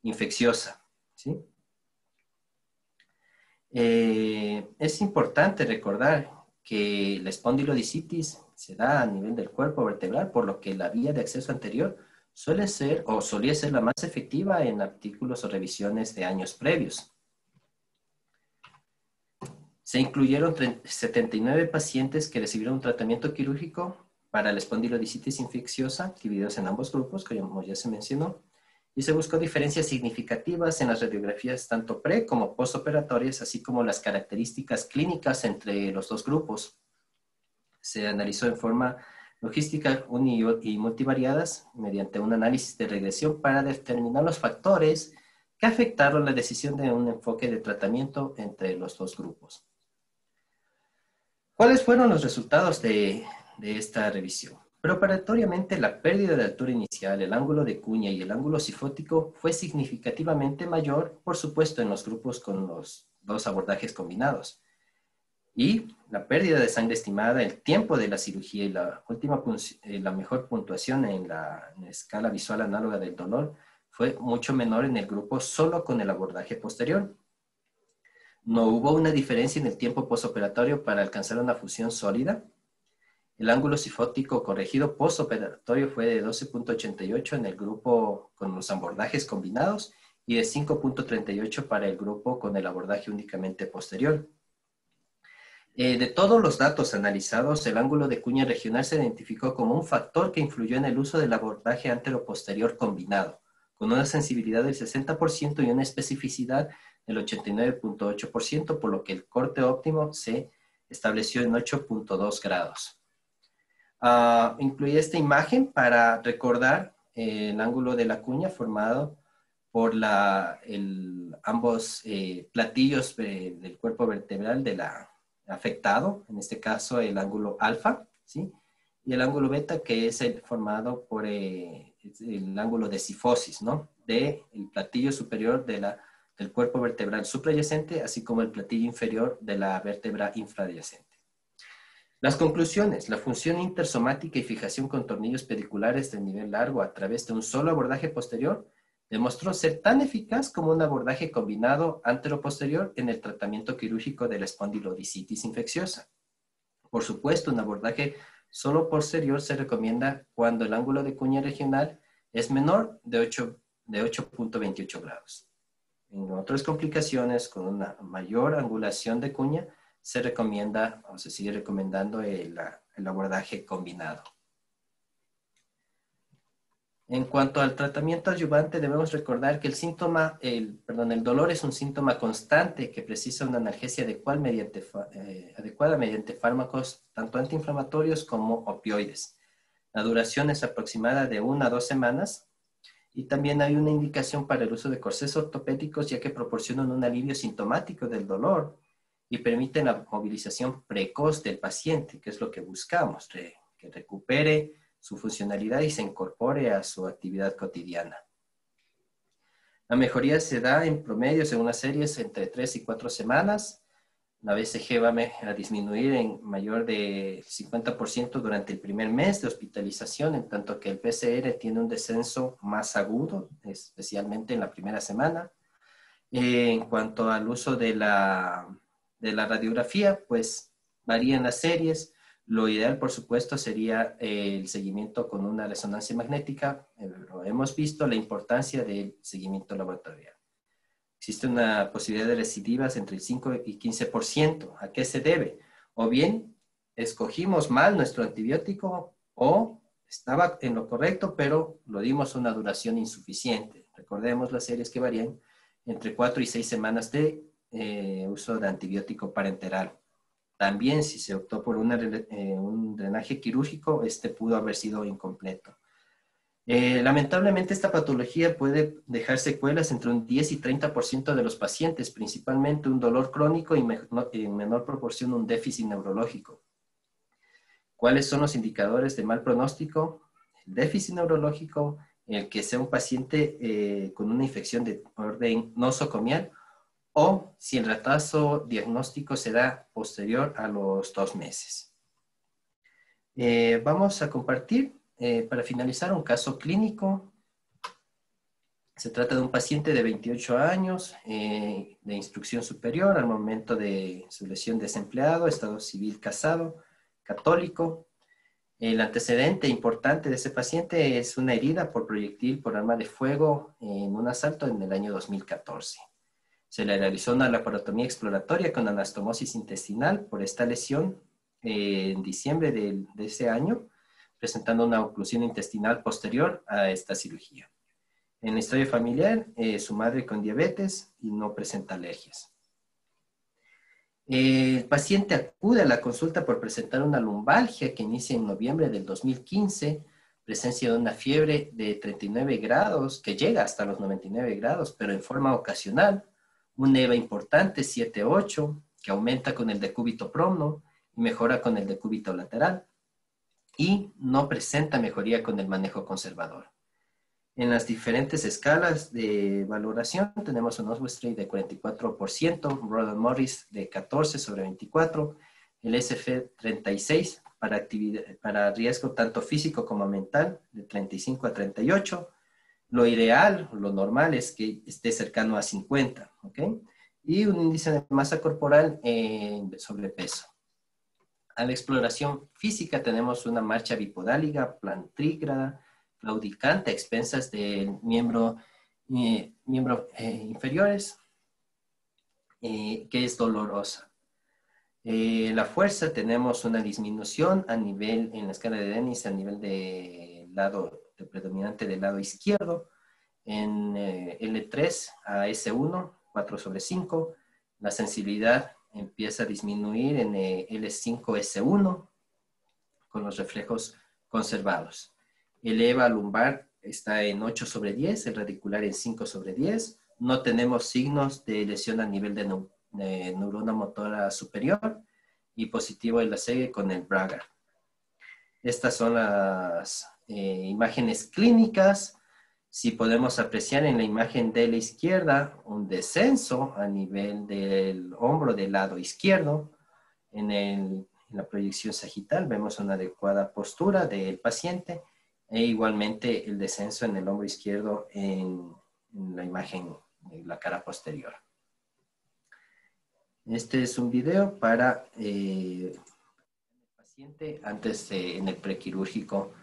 infecciosa, ¿sí? Es importante recordar que la espondilodicitis se da a nivel del cuerpo vertebral, por lo que la vía de acceso anterior suele ser o solía ser la más efectiva en artículos o revisiones de años previos. Se incluyeron 79 pacientes que recibieron un tratamiento quirúrgico para la espondilodicitis infecciosa, divididos en ambos grupos, como ya se mencionó, y se buscó diferencias significativas en las radiografías tanto pre como postoperatorias, así como las características clínicas entre los dos grupos. Se analizó en forma logística y multivariadas mediante un análisis de regresión para determinar los factores que afectaron la decisión de un enfoque de tratamiento entre los dos grupos. ¿Cuáles fueron los resultados de esta revisión? Preoperatoriamente, la pérdida de altura inicial, el ángulo de cuña y el ángulo cifótico fue significativamente mayor, por supuesto, en los grupos con los dos abordajes combinados. Y la pérdida de sangre estimada, el tiempo de la cirugía y la mejor puntuación en la escala visual análoga del dolor fue mucho menor en el grupo solo con el abordaje posterior. No hubo una diferencia en el tiempo postoperatorio para alcanzar una fusión sólida. El ángulo cifótico corregido postoperatorio fue de 12.88 en el grupo con los abordajes combinados y de 5.38 para el grupo con el abordaje únicamente posterior. De todos los datos analizados, el ángulo de cuña regional se identificó como un factor que influyó en el uso del abordaje antero-posterior combinado, con una sensibilidad del 60% y una especificidad del 89.8%, por lo que el corte óptimo se estableció en 8.2 grados. Incluí esta imagen para recordar el ángulo de la cuña formado por ambos platillos del cuerpo vertebral afectado, en este caso el ángulo alfa, ¿sí? Y el ángulo beta, que es formado por el ángulo de cifosis, ¿no? Del platillo superior del cuerpo vertebral supradyacente, así como el platillo inferior de la vértebra infradyacente. Las conclusiones: la función intersomática y fijación con tornillos pediculares de nivel largo a través de un solo abordaje posterior demostró ser tan eficaz como un abordaje combinado antero-posterior en el tratamiento quirúrgico de la espondilodicitis infecciosa. Por supuesto, un abordaje solo posterior se recomienda cuando el ángulo de cuña regional es menor de 8.28 grados. En otras complicaciones, con una mayor angulación de cuña, se recomienda o se sigue recomendando el abordaje combinado. En cuanto al tratamiento adyuvante, debemos recordar que el dolor es un síntoma constante que precisa una analgesia adecuada mediante fármacos tanto antiinflamatorios como opioides. La duración es aproximada de 1 a 2 semanas y también hay una indicación para el uso de corsés ortopédicos, ya que proporcionan un alivio sintomático del dolor y permiten la movilización precoz del paciente, que es lo que buscamos, que recupere su funcionalidad y se incorpore a su actividad cotidiana. La mejoría se da en promedio, según las series, entre 3 y 4 semanas. La BCG va a disminuir en mayor de 50% durante el primer mes de hospitalización, en tanto que el PCR tiene un descenso más agudo, especialmente en la primera semana. En cuanto al uso de la radiografía, pues varían las series. Lo ideal, por supuesto, sería el seguimiento con una resonancia magnética, pero hemos visto la importancia del seguimiento laboratorial. Existe una posibilidad de recidivas entre el 5 y 15%. ¿A qué se debe? O bien escogimos mal nuestro antibiótico o estaba en lo correcto, pero lo dimos una duración insuficiente. Recordemos las series que varían entre 4 y 6 semanas de uso de antibiótico parenteral. También, si se optó por un drenaje quirúrgico, este pudo haber sido incompleto. Lamentablemente, esta patología puede dejar secuelas entre un 10 y 30% de los pacientes, principalmente un dolor crónico y en menor proporción un déficit neurológico. ¿Cuáles son los indicadores de mal pronóstico? El déficit neurológico, el que sea un paciente con una infección de orden nosocomial, o si el retraso diagnóstico se da posterior a los 2 meses. Vamos a compartir, para finalizar, un caso clínico. Se trata de un paciente de 28 años, de instrucción superior al momento de su lesión, desempleado, estado civil casado, católico. El antecedente importante de ese paciente es una herida por proyectil por arma de fuego en un asalto en el año 2014. Se le realizó una laparotomía exploratoria con anastomosis intestinal por esta lesión en diciembre de ese año, presentando una oclusión intestinal posterior a esta cirugía. En la historia familiar, su madre con diabetes y no presenta alergias. El paciente acude a la consulta por presentar una lumbalgia que inicia en noviembre del 2015, presencia de una fiebre de 39 grados, que llega hasta los 99 grados, pero en forma ocasional, un EVA importante, 7-8, que aumenta con el decúbito prono y mejora con el decúbito lateral, y no presenta mejoría con el manejo conservador. En las diferentes escalas de valoración tenemos un Oswald de 44%, Roland Morris de 14/24, el SF 36 para riesgo tanto físico como mental de 35-38. Lo ideal, lo normal es que esté cercano a 50, ¿ok? Y un índice de masa corporal en sobrepeso. A la exploración física tenemos una marcha bipodálica, plantrígrada, claudicante a expensas del miembro inferiores, que es dolorosa. La fuerza, tenemos una disminución a nivel, en la escala de Dennis, a nivel del lado predominante del lado izquierdo, en L3 a S1, 4/5. La sensibilidad empieza a disminuir en L5-S1 con los reflejos conservados. El EVA lumbar está en 8/10, el radicular en 5/10. No tenemos signos de lesión a nivel de neurona motora superior y positivo en la serie con el Braga. Estas son las imágenes clínicas. Si podemos apreciar en la imagen de la izquierda un descenso a nivel del hombro del lado izquierdo. En la proyección sagital vemos una adecuada postura del paciente e igualmente el descenso en el hombro izquierdo en la imagen de la cara posterior. Este es un video para el paciente antes en el prequirúrgico,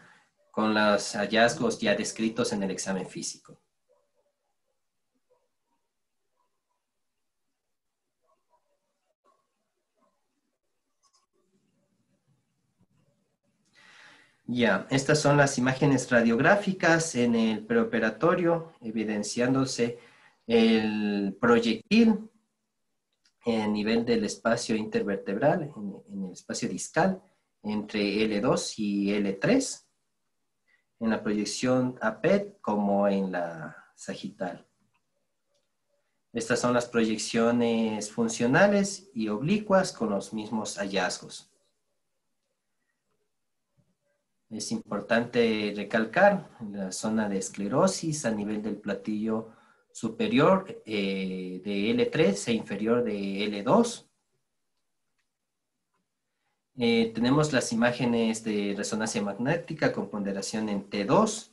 con los hallazgos ya descritos en el examen físico. Ya, estas son las imágenes radiográficas en el preoperatorio, evidenciándose el proyectil en nivel del espacio intervertebral, en el espacio discal, entre L2 y L3, en la proyección APET como en la sagital. Estas son las proyecciones funcionales y oblicuas con los mismos hallazgos. Es importante recalcar la zona de esclerosis a nivel del platillo superior de L3 e inferior de L2. Tenemos las imágenes de resonancia magnética con ponderación en T2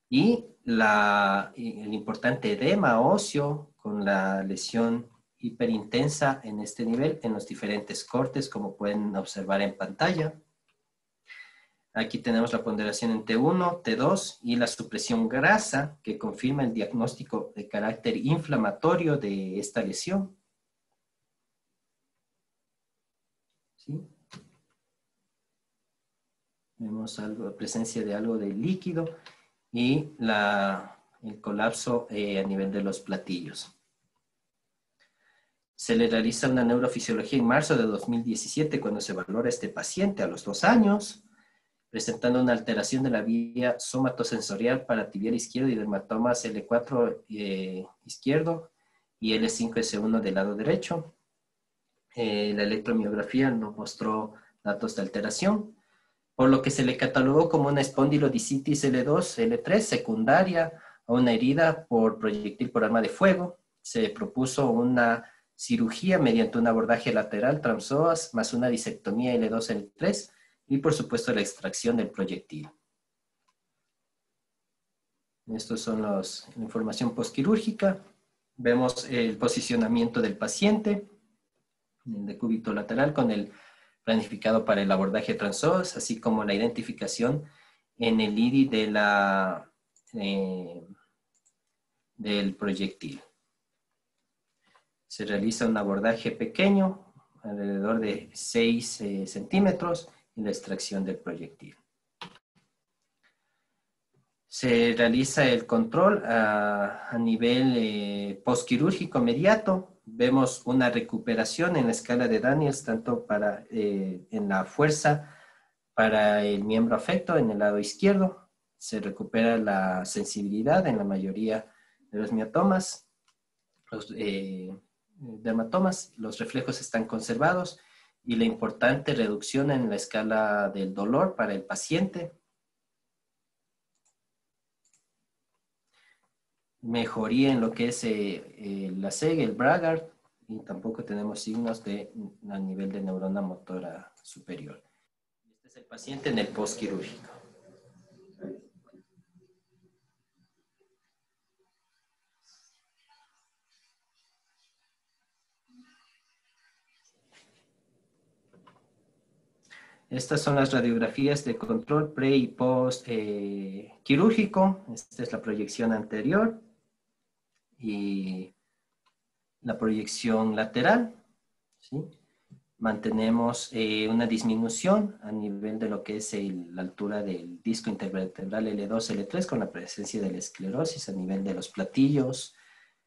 y el importante edema óseo con la lesión hiperintensa en este nivel en los diferentes cortes, como pueden observar en pantalla. Aquí tenemos la ponderación en T1, T2 y la supresión grasa que confirma el diagnóstico de carácter inflamatorio de esta lesión. ¿Sí? Vemos presencia de algo de líquido y el colapso a nivel de los platillos. Se le realiza una neurofisiología en marzo de 2017 cuando se valora a este paciente a los 2 años, presentando una alteración de la vía somatosensorial para tibial izquierdo y dermatomas L4 izquierdo y L5S1 del lado derecho. La electromiografía no mostró datos de alteración, por lo que se le catalogó como una espondilodicitis L2, L3 secundaria a una herida por proyectil por arma de fuego. Se propuso una cirugía mediante un abordaje lateral tramsoas más una disectomía L2, L3 y por supuesto la extracción del proyectil. Estos son la información postquirúrgica. Vemos el posicionamiento del paciente, el decúbito lateral con el planificado para el abordaje tramsoas, así como la identificación en el IRI del proyectil. Se realiza un abordaje pequeño, alrededor de 6 centímetros, y la extracción del proyectil. Se realiza el control a nivel postquirúrgico inmediato. Vemos una recuperación en la escala de Daniels, tanto en la fuerza para el miembro afecto en el lado izquierdo. Se recupera la sensibilidad en la mayoría de los miotomas. Los dermatomas, los reflejos están conservados y la importante reducción en la escala del dolor para el paciente. Mejoría en lo que es la SEG, el Bragard, y tampoco tenemos signos a nivel de neurona motora superior. Este es el paciente en el postquirúrgico. Estas son las radiografías de control pre y post quirúrgico. Esta es la proyección anterior y la proyección lateral, ¿sí? Mantenemos una disminución a nivel de lo que es la altura del disco intervertebral L2, L3 con la presencia de la esclerosis a nivel de los platillos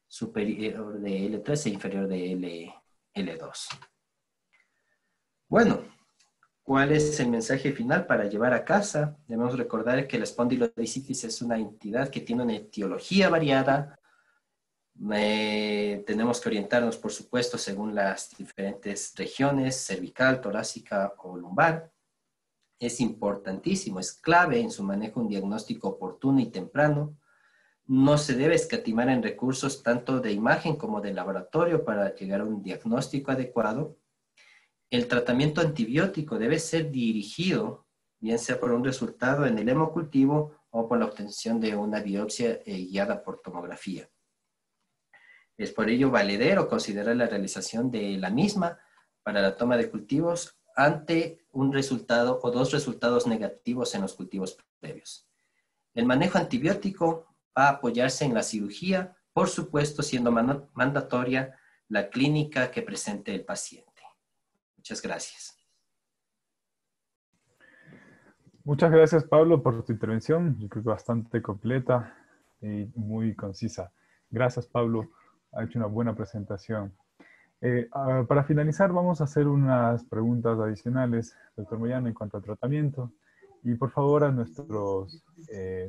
superior de L3 e inferior de L2. Bueno, ¿cuál es el mensaje final para llevar a casa? Debemos recordar que la espondilodicitis es una entidad que tiene una etiología variada. Tenemos que orientarnos, por supuesto, según las diferentes regiones, cervical, torácica o lumbar. Es importantísimo, es clave en su manejo un diagnóstico oportuno y temprano. No se debe escatimar en recursos tanto de imagen como de laboratorio para llegar a un diagnóstico adecuado. El tratamiento antibiótico debe ser dirigido, bien sea por un resultado en el hemocultivo o por la obtención de una biopsia guiada por tomografía. Es por ello valedero considerar la realización de la misma para la toma de cultivos ante un resultado o 2 resultados negativos en los cultivos previos. El manejo antibiótico va a apoyarse en la cirugía, por supuesto siendo mandatoria la clínica que presente el paciente. Muchas gracias. Muchas gracias, Pablo, por tu intervención. Yo creo que bastante completa y muy concisa. Gracias, Pablo. Ha hecho una buena presentación. Para finalizar, vamos a hacer unas preguntas adicionales, doctor Moyano, en cuanto al tratamiento. Y por favor, a nuestros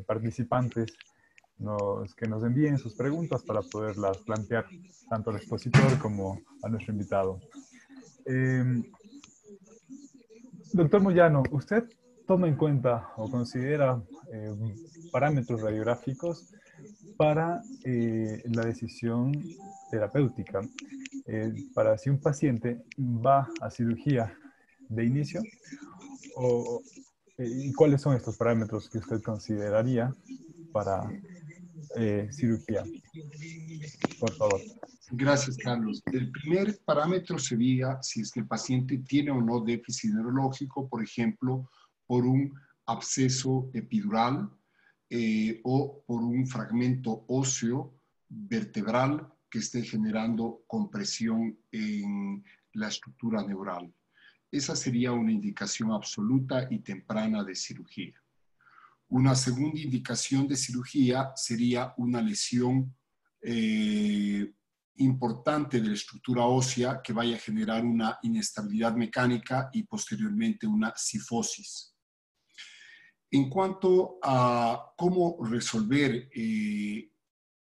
participantes que nos envíen sus preguntas para poderlas plantear tanto al expositor como a nuestro invitado. Doctor Moyano, ¿usted toma en cuenta o considera parámetros radiográficos para la decisión terapéutica? Para si un paciente va a cirugía de inicio, ¿y cuáles son estos parámetros que usted consideraría para cirugía? Por favor. Gracias, Carlos. El primer parámetro sería si es que el paciente tiene o no déficit neurológico, por ejemplo, por un absceso epidural o por un fragmento óseo vertebral que esté generando compresión en la estructura neural. Esa sería una indicación absoluta y temprana de cirugía. Una segunda indicación de cirugía sería una lesión importante de la estructura ósea que vaya a generar una inestabilidad mecánica y posteriormente una cifosis. En cuanto a cómo resolver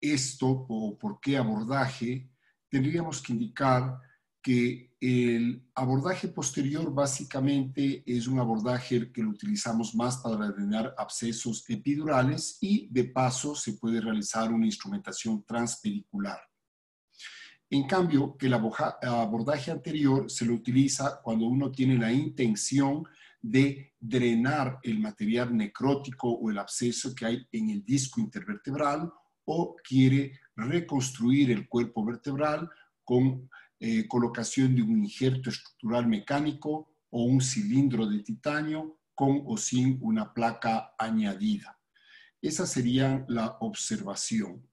esto o por qué abordaje, tendríamos que indicar que el abordaje posterior básicamente es un abordaje que lo utilizamos más para drenar abscesos epidurales y de paso se puede realizar una instrumentación transpedicular. En cambio, que el abordaje anterior se lo utiliza cuando uno tiene la intención de drenar el material necrótico o el absceso que hay en el disco intervertebral o quiere reconstruir el cuerpo vertebral con colocación de un injerto estructural mecánico o un cilindro de titanio con o sin una placa añadida. Esa sería la observación.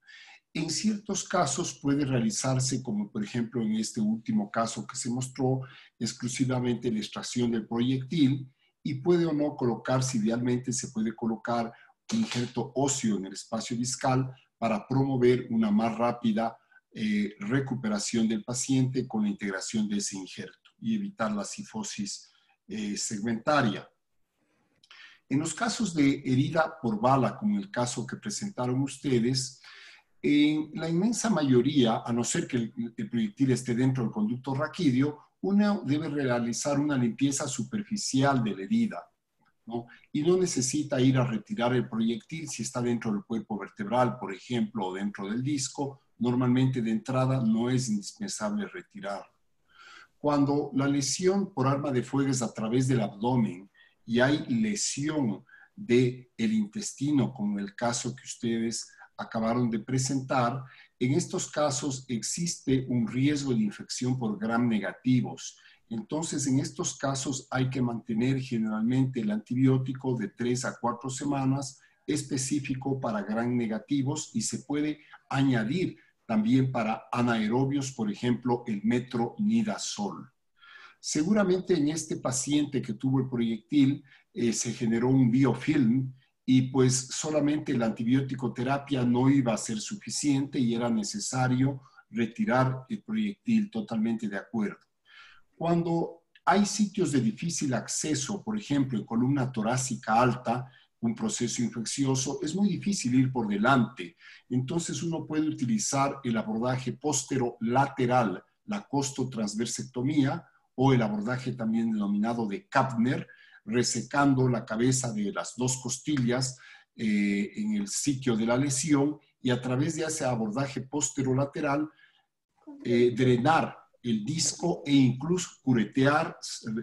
En ciertos casos puede realizarse, como por ejemplo en este último caso que se mostró, exclusivamente la extracción del proyectil y puede o no colocarse, idealmente se puede colocar un injerto óseo en el espacio discal para promover una más rápida recuperación del paciente con la integración de ese injerto y evitar la cifosis segmentaria. En los casos de herida por bala, como el caso que presentaron ustedes, en la inmensa mayoría, a no ser que el proyectil esté dentro del conducto raquídeo, uno debe realizar una limpieza superficial de la herida, ¿no? Y no necesita ir a retirar el proyectil si está dentro del cuerpo vertebral, por ejemplo, o dentro del disco. Normalmente de entrada no es indispensable retirarlo. Cuando la lesión por arma de fuego es a través del abdomen y hay lesión del intestino, como el caso que ustedes acabaron de presentar, en estos casos existe un riesgo de infección por gram negativos. Entonces, en estos casos hay que mantener generalmente el antibiótico de 3 a 4 semanas específico para gram negativos y se puede añadir también para anaerobios, por ejemplo, el metronidazol. Seguramente en este paciente que tuvo el proyectil se generó un biofilm y pues solamente la antibiótico terapia no iba a ser suficiente y era necesario retirar el proyectil, totalmente de acuerdo. Cuando hay sitios de difícil acceso, por ejemplo, en columna torácica alta, un proceso infeccioso, es muy difícil ir por delante. Entonces uno puede utilizar el abordaje posterolateral, la costotransversectomía, o el abordaje también denominado de Kapner, resecando la cabeza de las dos costillas en el sitio de la lesión y a través de ese abordaje posterolateral drenar el disco e incluso curetear,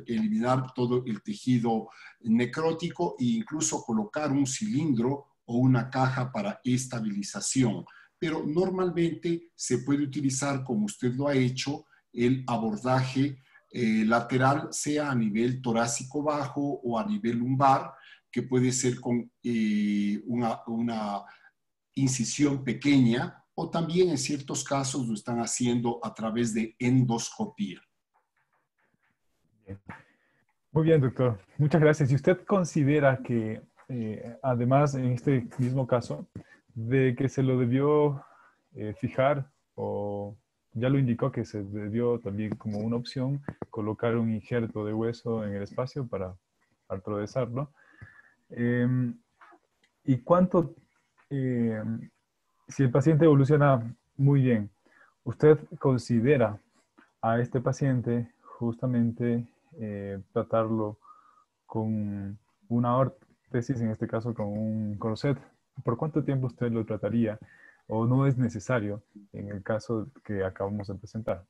eliminar todo el tejido necrótico e incluso colocar un cilindro o una caja para estabilización. Pero normalmente se puede utilizar, como usted lo ha hecho, el abordaje lateral, sea a nivel torácico bajo o a nivel lumbar, que puede ser con una incisión pequeña, o también en ciertos casos lo están haciendo a través de endoscopía. Bien. Muy bien, doctor. Muchas gracias. ¿Y usted considera que, además, en este mismo caso, de que se lo debió fijar o ya lo indicó que se debió también como una opción colocar un injerto de hueso en el espacio para atravesarlo? ¿Y cuánto, si el paciente evoluciona muy bien, usted considera a este paciente justamente tratarlo con una órtesis, en este caso con un corset? ¿Por cuánto tiempo usted lo trataría? ¿O no es necesario en el caso que acabamos de presentar?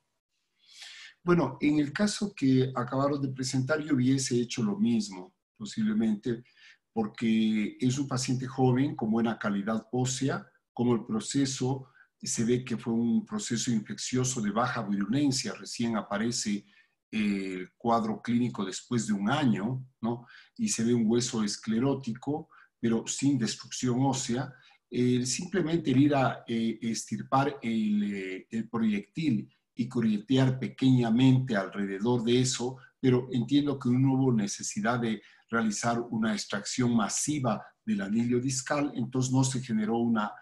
Bueno, en el caso que acabaron de presentar, yo hubiese hecho lo mismo, posiblemente, porque es un paciente joven con buena calidad ósea, como el proceso se ve que fue un proceso infeccioso de baja virulencia, recién aparece el cuadro clínico después de un año, ¿no? Y se ve un hueso esclerótico, pero sin destrucción ósea. Simplemente el ir a extirpar el proyectil y corretear pequeñamente alrededor de eso pero entiendo que no hubo necesidad de realizar una extracción masiva del anillo discal, entonces no se generó una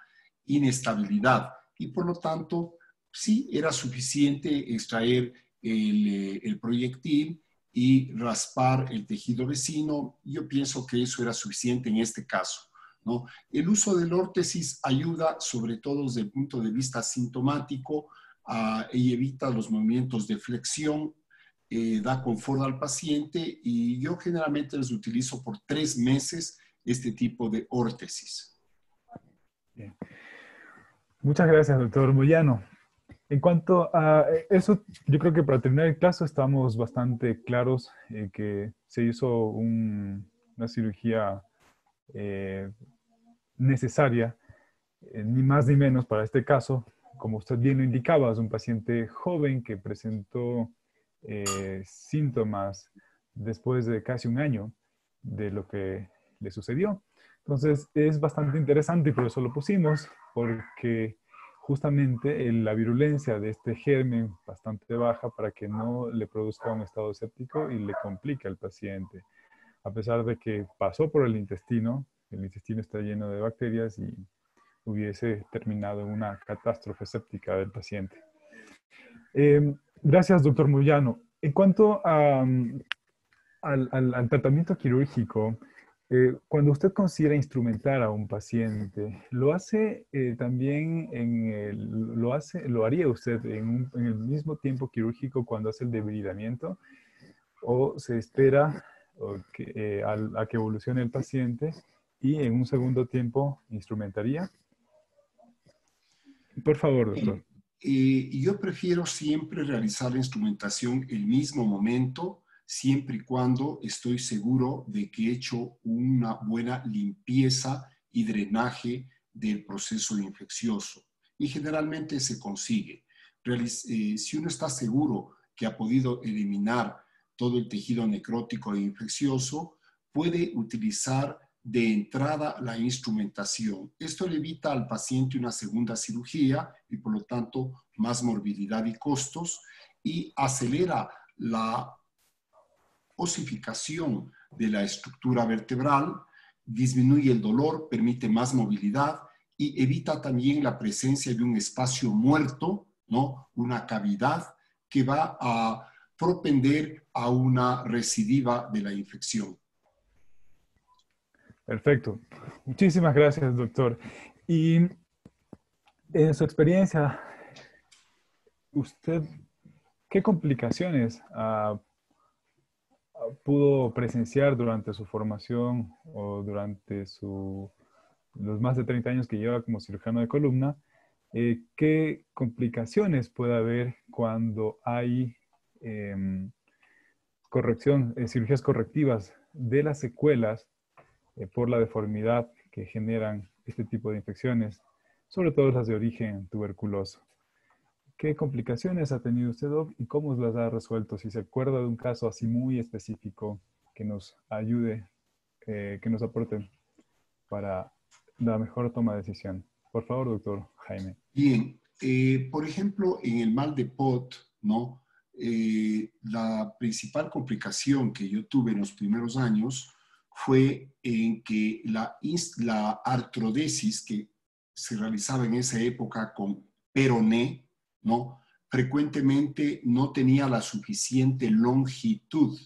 inestabilidad y por lo tanto sí era suficiente extraer el proyectil y raspar el tejido vecino. Yo pienso que eso era suficiente en este caso, ¿no? El uso del órtesis ayuda sobre todo desde el punto de vista sintomático y evita los movimientos de flexión, da confort al paciente y yo generalmente les utilizo por 3 meses este tipo de órtesis. Bien. Muchas gracias, doctor Moyano. En cuanto a eso, yo creo que para terminar el caso estamos bastante claros que se hizo una cirugía necesaria, ni más ni menos para este caso. Como usted bien lo indicaba, es un paciente joven que presentó síntomas después de casi un año de lo que le sucedió. Entonces es bastante interesante y por eso lo pusimos, porque justamente la virulencia de este germen bastante baja para que no le produzca un estado séptico y le complique al paciente. A pesar de que pasó por el intestino está lleno de bacterias y hubiese terminado en una catástrofe séptica del paciente. Gracias, doctor Moyano. En cuanto al tratamiento quirúrgico, cuando usted considera instrumentar a un paciente, ¿lo hace también lo haría usted en el mismo tiempo quirúrgico cuando hace el debridamiento? ¿O se espera a que evolucione el paciente y en un segundo tiempo instrumentaría? Por favor, doctor. Yo prefiero siempre realizar la instrumentación el mismo momento, siempre y cuando estoy seguro de que he hecho una buena limpieza y drenaje del proceso infeccioso. Y generalmente se consigue. Si uno está seguro que ha podido eliminar todo el tejido necrótico e infeccioso, puede utilizar de entrada la instrumentación. Esto le evita al paciente una segunda cirugía y por lo tanto más morbilidad y costos y acelera la osificación de la estructura vertebral, disminuye el dolor, permite más movilidad y evita también la presencia de un espacio muerto, ¿no? Una cavidad que va a propender a una recidiva de la infección. Perfecto. Muchísimas gracias, doctor. Y en su experiencia, ¿usted qué complicaciones pudo presenciar durante su formación o durante los más de 30 años que lleva como cirujano de columna? ¿Qué complicaciones puede haber cuando hay cirugías correctivas de las secuelas por la deformidad que generan este tipo de infecciones, sobre todo las de origen tuberculoso? ¿Qué complicaciones ha tenido usted, Doc, y cómo las ha resuelto? Si se acuerda de un caso así muy específico que nos ayude, que nos aporte para la mejor toma de decisión. Por favor, doctor Jaime. Bien, por ejemplo, en el mal de Pot, ¿no? La principal complicación que yo tuve en los primeros años fue en que la artrodesis que se realizaba en esa época con peroné, ¿no? Frecuentemente no tenía la suficiente longitud.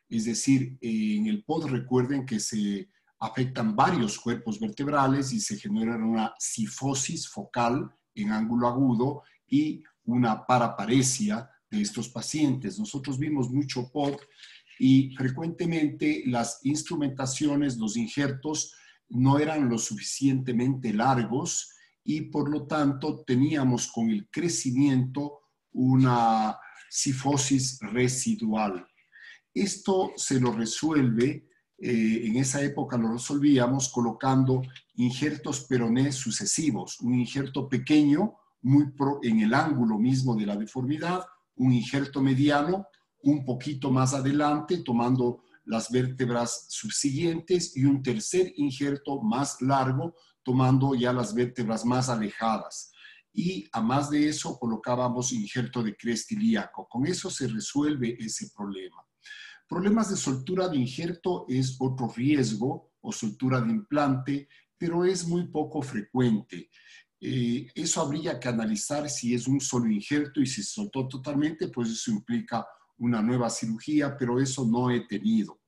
Es decir, en el POD recuerden que se afectan varios cuerpos vertebrales y se genera una cifosis focal en ángulo agudo y una paraparesia de estos pacientes. Nosotros vimos mucho POD y frecuentemente las instrumentaciones, los injertos, no eran lo suficientemente largos y por lo tanto teníamos con el crecimiento una cifosis residual. Esto se lo resuelve, en esa época lo resolvíamos colocando injertos peroné sucesivos, un injerto pequeño en el ángulo mismo de la deformidad, un injerto mediano un poquito más adelante tomando las vértebras subsiguientes y un tercer injerto más largo tomando ya las vértebras más alejadas. Y a más de eso colocábamos injerto de crest ilíaco. Con eso se resuelve ese problema. Problemas de soltura de injerto es otro riesgo, o soltura de implante, pero es muy poco frecuente. Eso habría que analizar si es un solo injerto y si se soltó totalmente, pues eso implica una nueva cirugía, pero eso no he tenido.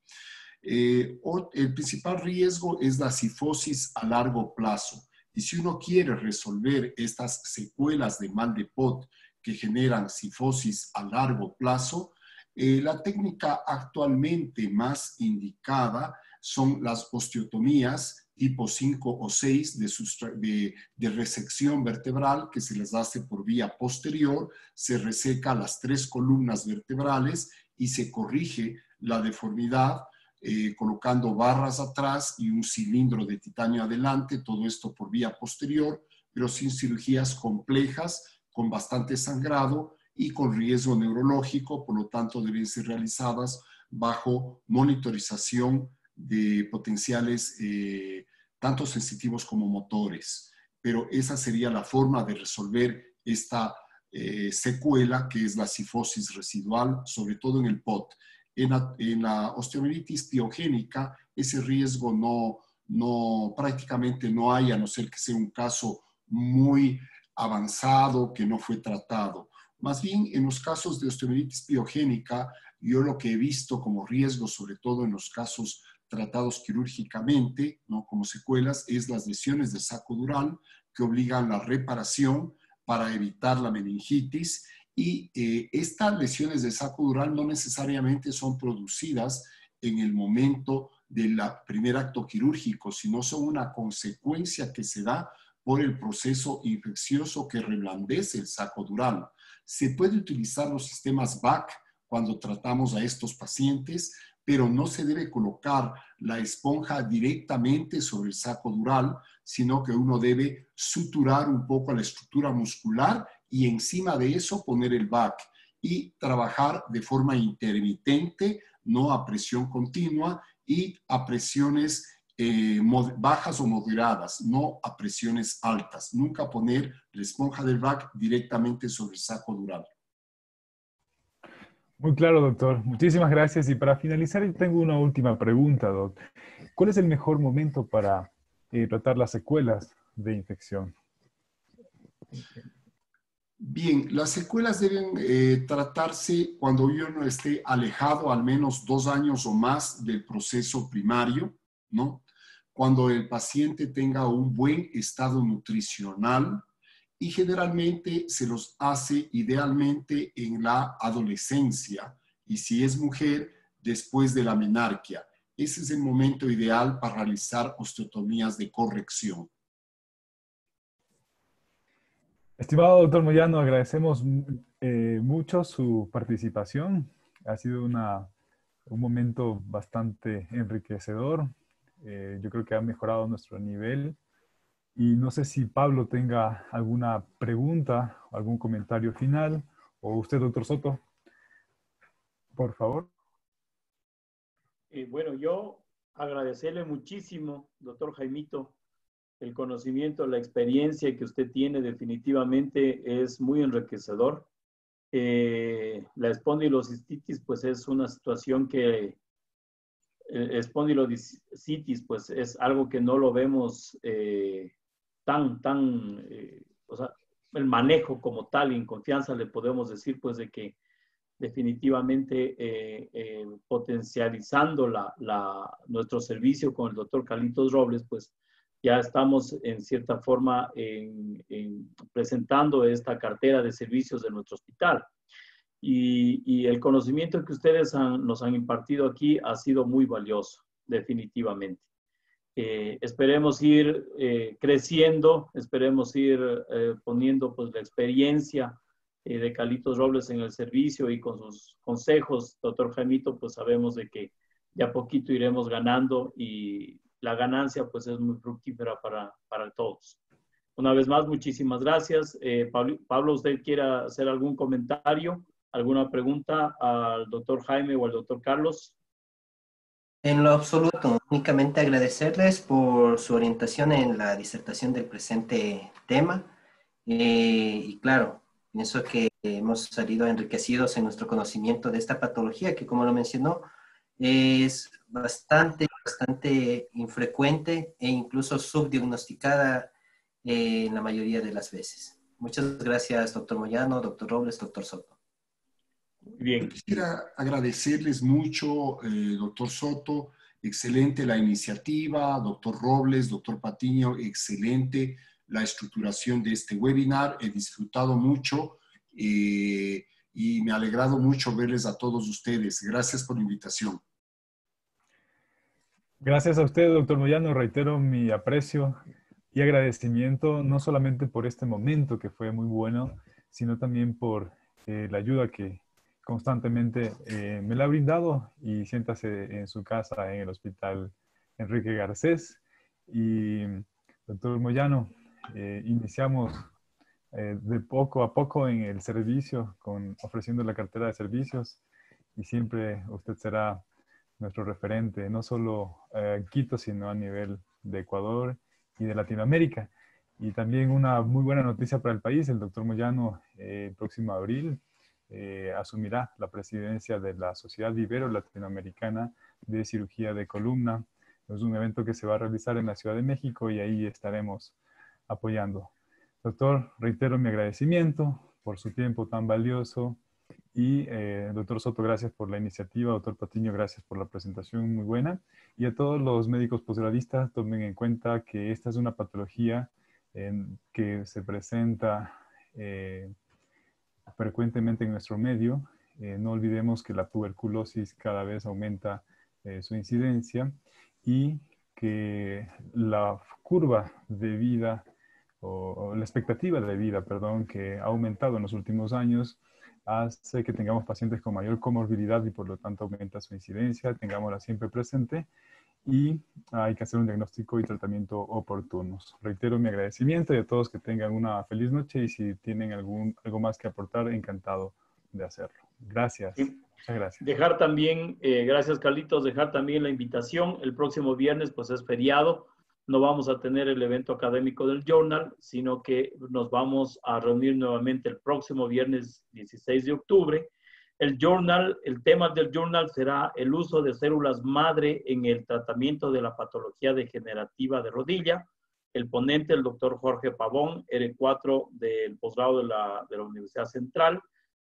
El principal riesgo es la cifosis a largo plazo. Y si uno quiere resolver estas secuelas de mal de Pot que generan cifosis a largo plazo, la técnica actualmente más indicada son las osteotomías tipo 5 o 6 de resección vertebral que se les hace por vía posterior, se reseca las 3 columnas vertebrales y se corrige la deformidad colocando barras atrás y un cilindro de titanio adelante, todo esto por vía posterior, pero sin cirugías complejas, con bastante sangrado y con riesgo neurológico, por lo tanto deben ser realizadas bajo monitorización de potenciales tanto sensitivos como motores. Pero esa sería la forma de resolver esta secuela que es la cifosis residual, sobre todo en el POT. En la osteomielitis piogénica, ese riesgo prácticamente no hay, a no ser que sea un caso muy avanzado que no fue tratado. Más bien, en los casos de osteomielitis piogénica, yo lo que he visto como riesgo, sobre todo en los casos tratados quirúrgicamente, ¿no?, como secuelas, es las lesiones del saco dural que obligan la reparación para evitar la meningitis. Y estas lesiones del saco dural no necesariamente son producidas en el momento del primer acto quirúrgico, sino son una consecuencia que se da por el proceso infeccioso que reblandece el saco dural. Se puede utilizar los sistemas BAC cuando tratamos a estos pacientes, pero no se debe colocar la esponja directamente sobre el saco dural, sino que uno debe suturar un poco la estructura muscular y encima de eso poner el BAC y trabajar de forma intermitente, no a presión continua y a presiones bajas o moderadas, no a presiones altas. Nunca poner la esponja del BAC directamente sobre el saco dural. Muy claro, doctor. Muchísimas gracias. Y para finalizar, tengo una última pregunta, doctor. ¿Cuál es el mejor momento para tratar las secuelas de infección? Bien, las secuelas deben tratarse cuando uno esté alejado al menos 2 años o más del proceso primario, ¿no? Cuando el paciente tenga un buen estado nutricional y generalmente se los hace idealmente en la adolescencia y si es mujer, después de la menarquia. Ese es el momento ideal para realizar osteotomías de corrección. Estimado doctor Moyano, agradecemos mucho su participación. Ha sido un momento bastante enriquecedor. Yo creo que ha mejorado nuestro nivel. Y no sé si Pablo tenga alguna pregunta, algún comentario final, o usted, doctor Soto, por favor. Bueno, yo agradecerle muchísimo, doctor Jaimito, el conocimiento, la experiencia que usted tiene definitivamente es muy enriquecedor. La espondilocistitis, pues es una situación que, espondilocitis, pues es algo que no lo vemos o sea, el manejo como tal, en confianza le podemos decir, pues de que definitivamente potencializando nuestro servicio con el doctor Carlitos Robles, pues ya estamos en cierta forma presentando esta cartera de servicios de nuestro hospital. Y el conocimiento que ustedes nos han impartido aquí ha sido muy valioso, definitivamente. Esperemos ir creciendo, esperemos ir poniendo pues la experiencia de Carlitos Robles en el servicio y con sus consejos, doctor Jaimito, pues sabemos de que ya poquito iremos ganando y la ganancia pues es muy fructífera para todos. Una vez más, muchísimas gracias. Pablo, ¿usted quiere hacer algún comentario, alguna pregunta al doctor Jaime o al doctor Carlos? En lo absoluto, únicamente agradecerles por su orientación en la disertación del presente tema. Y claro, pienso que hemos salido enriquecidos en nuestro conocimiento de esta patología que, como lo mencionó, es bastante infrecuente e incluso subdiagnosticada en la mayoría de las veces. Muchas gracias, doctor Moyano, doctor Robles, doctor Soto. Bien. Quisiera agradecerles mucho, doctor Soto, excelente la iniciativa, doctor Robles, doctor Patiño, excelente la estructuración de este webinar, he disfrutado mucho y me ha alegrado mucho verles a todos ustedes. Gracias por la invitación. Gracias a usted, doctor Moyano. Reitero mi aprecio y agradecimiento, no solamente por este momento que fue muy bueno, sino también por la ayuda que constantemente me la ha brindado, y siéntase en su casa en el Hospital Enrique Garcés. Y doctor Moyano, iniciamos de poco a poco en el servicio, ofreciendo la cartera de servicios, y siempre usted será nuestro referente, no solo en Quito, sino a nivel de Ecuador y de Latinoamérica. Y también una muy buena noticia para el país: el doctor Moyano el próximo abril asumirá la presidencia de la Sociedad Ibero-Latinoamericana de Cirugía de Columna. Es un evento que se va a realizar en la Ciudad de México y ahí estaremos apoyando. Doctor, reitero mi agradecimiento por su tiempo tan valioso. Y doctor Soto, gracias por la iniciativa. Doctor Patiño, gracias por la presentación muy buena. Y a todos los médicos posgradistas, tomen en cuenta que esta es una patología que se presenta frecuentemente en nuestro medio. No olvidemos que la tuberculosis cada vez aumenta su incidencia, y que la curva de vida, o la expectativa de vida, perdón, que ha aumentado en los últimos años, hace que tengamos pacientes con mayor comorbilidad y por lo tanto aumenta su incidencia. Tengámosla siempre presente y hay que hacer un diagnóstico y tratamiento oportunos. Reitero mi agradecimiento, y a todos que tengan una feliz noche, y si tienen algo más que aportar, encantado de hacerlo. Gracias. Sí. Muchas gracias. Dejar también, gracias Carlitos, dejar también la invitación. El próximo viernes pues es feriado, no vamos a tener el evento académico del Journal, sino que nos vamos a reunir nuevamente el próximo viernes 16 de octubre. El Journal, el tema del Journal será el uso de células madre en el tratamiento de la patología degenerativa de rodilla. El ponente, el doctor Jorge Pavón, R4 del posgrado de la Universidad Central.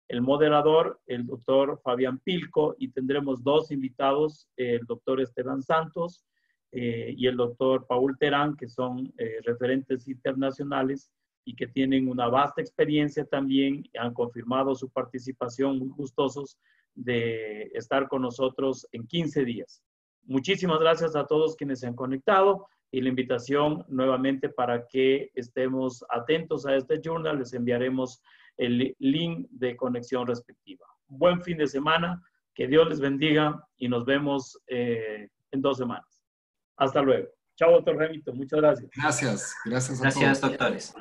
El moderador, el doctor Fabián Pilco, y tendremos dos invitados, el doctor Esteban Santos y el doctor Paul Terán, que son referentes internacionales y que tienen una vasta experiencia también, han confirmado su participación, muy gustosos de estar con nosotros en 15 días. Muchísimas gracias a todos quienes se han conectado, y la invitación nuevamente para que estemos atentos a este journal. Les enviaremos el link de conexión respectiva. Buen fin de semana, que Dios les bendiga y nos vemos en 2 semanas. Hasta luego. Chao, doctor Remito. Muchas gracias. Gracias. Gracias a todos. Gracias, doctores.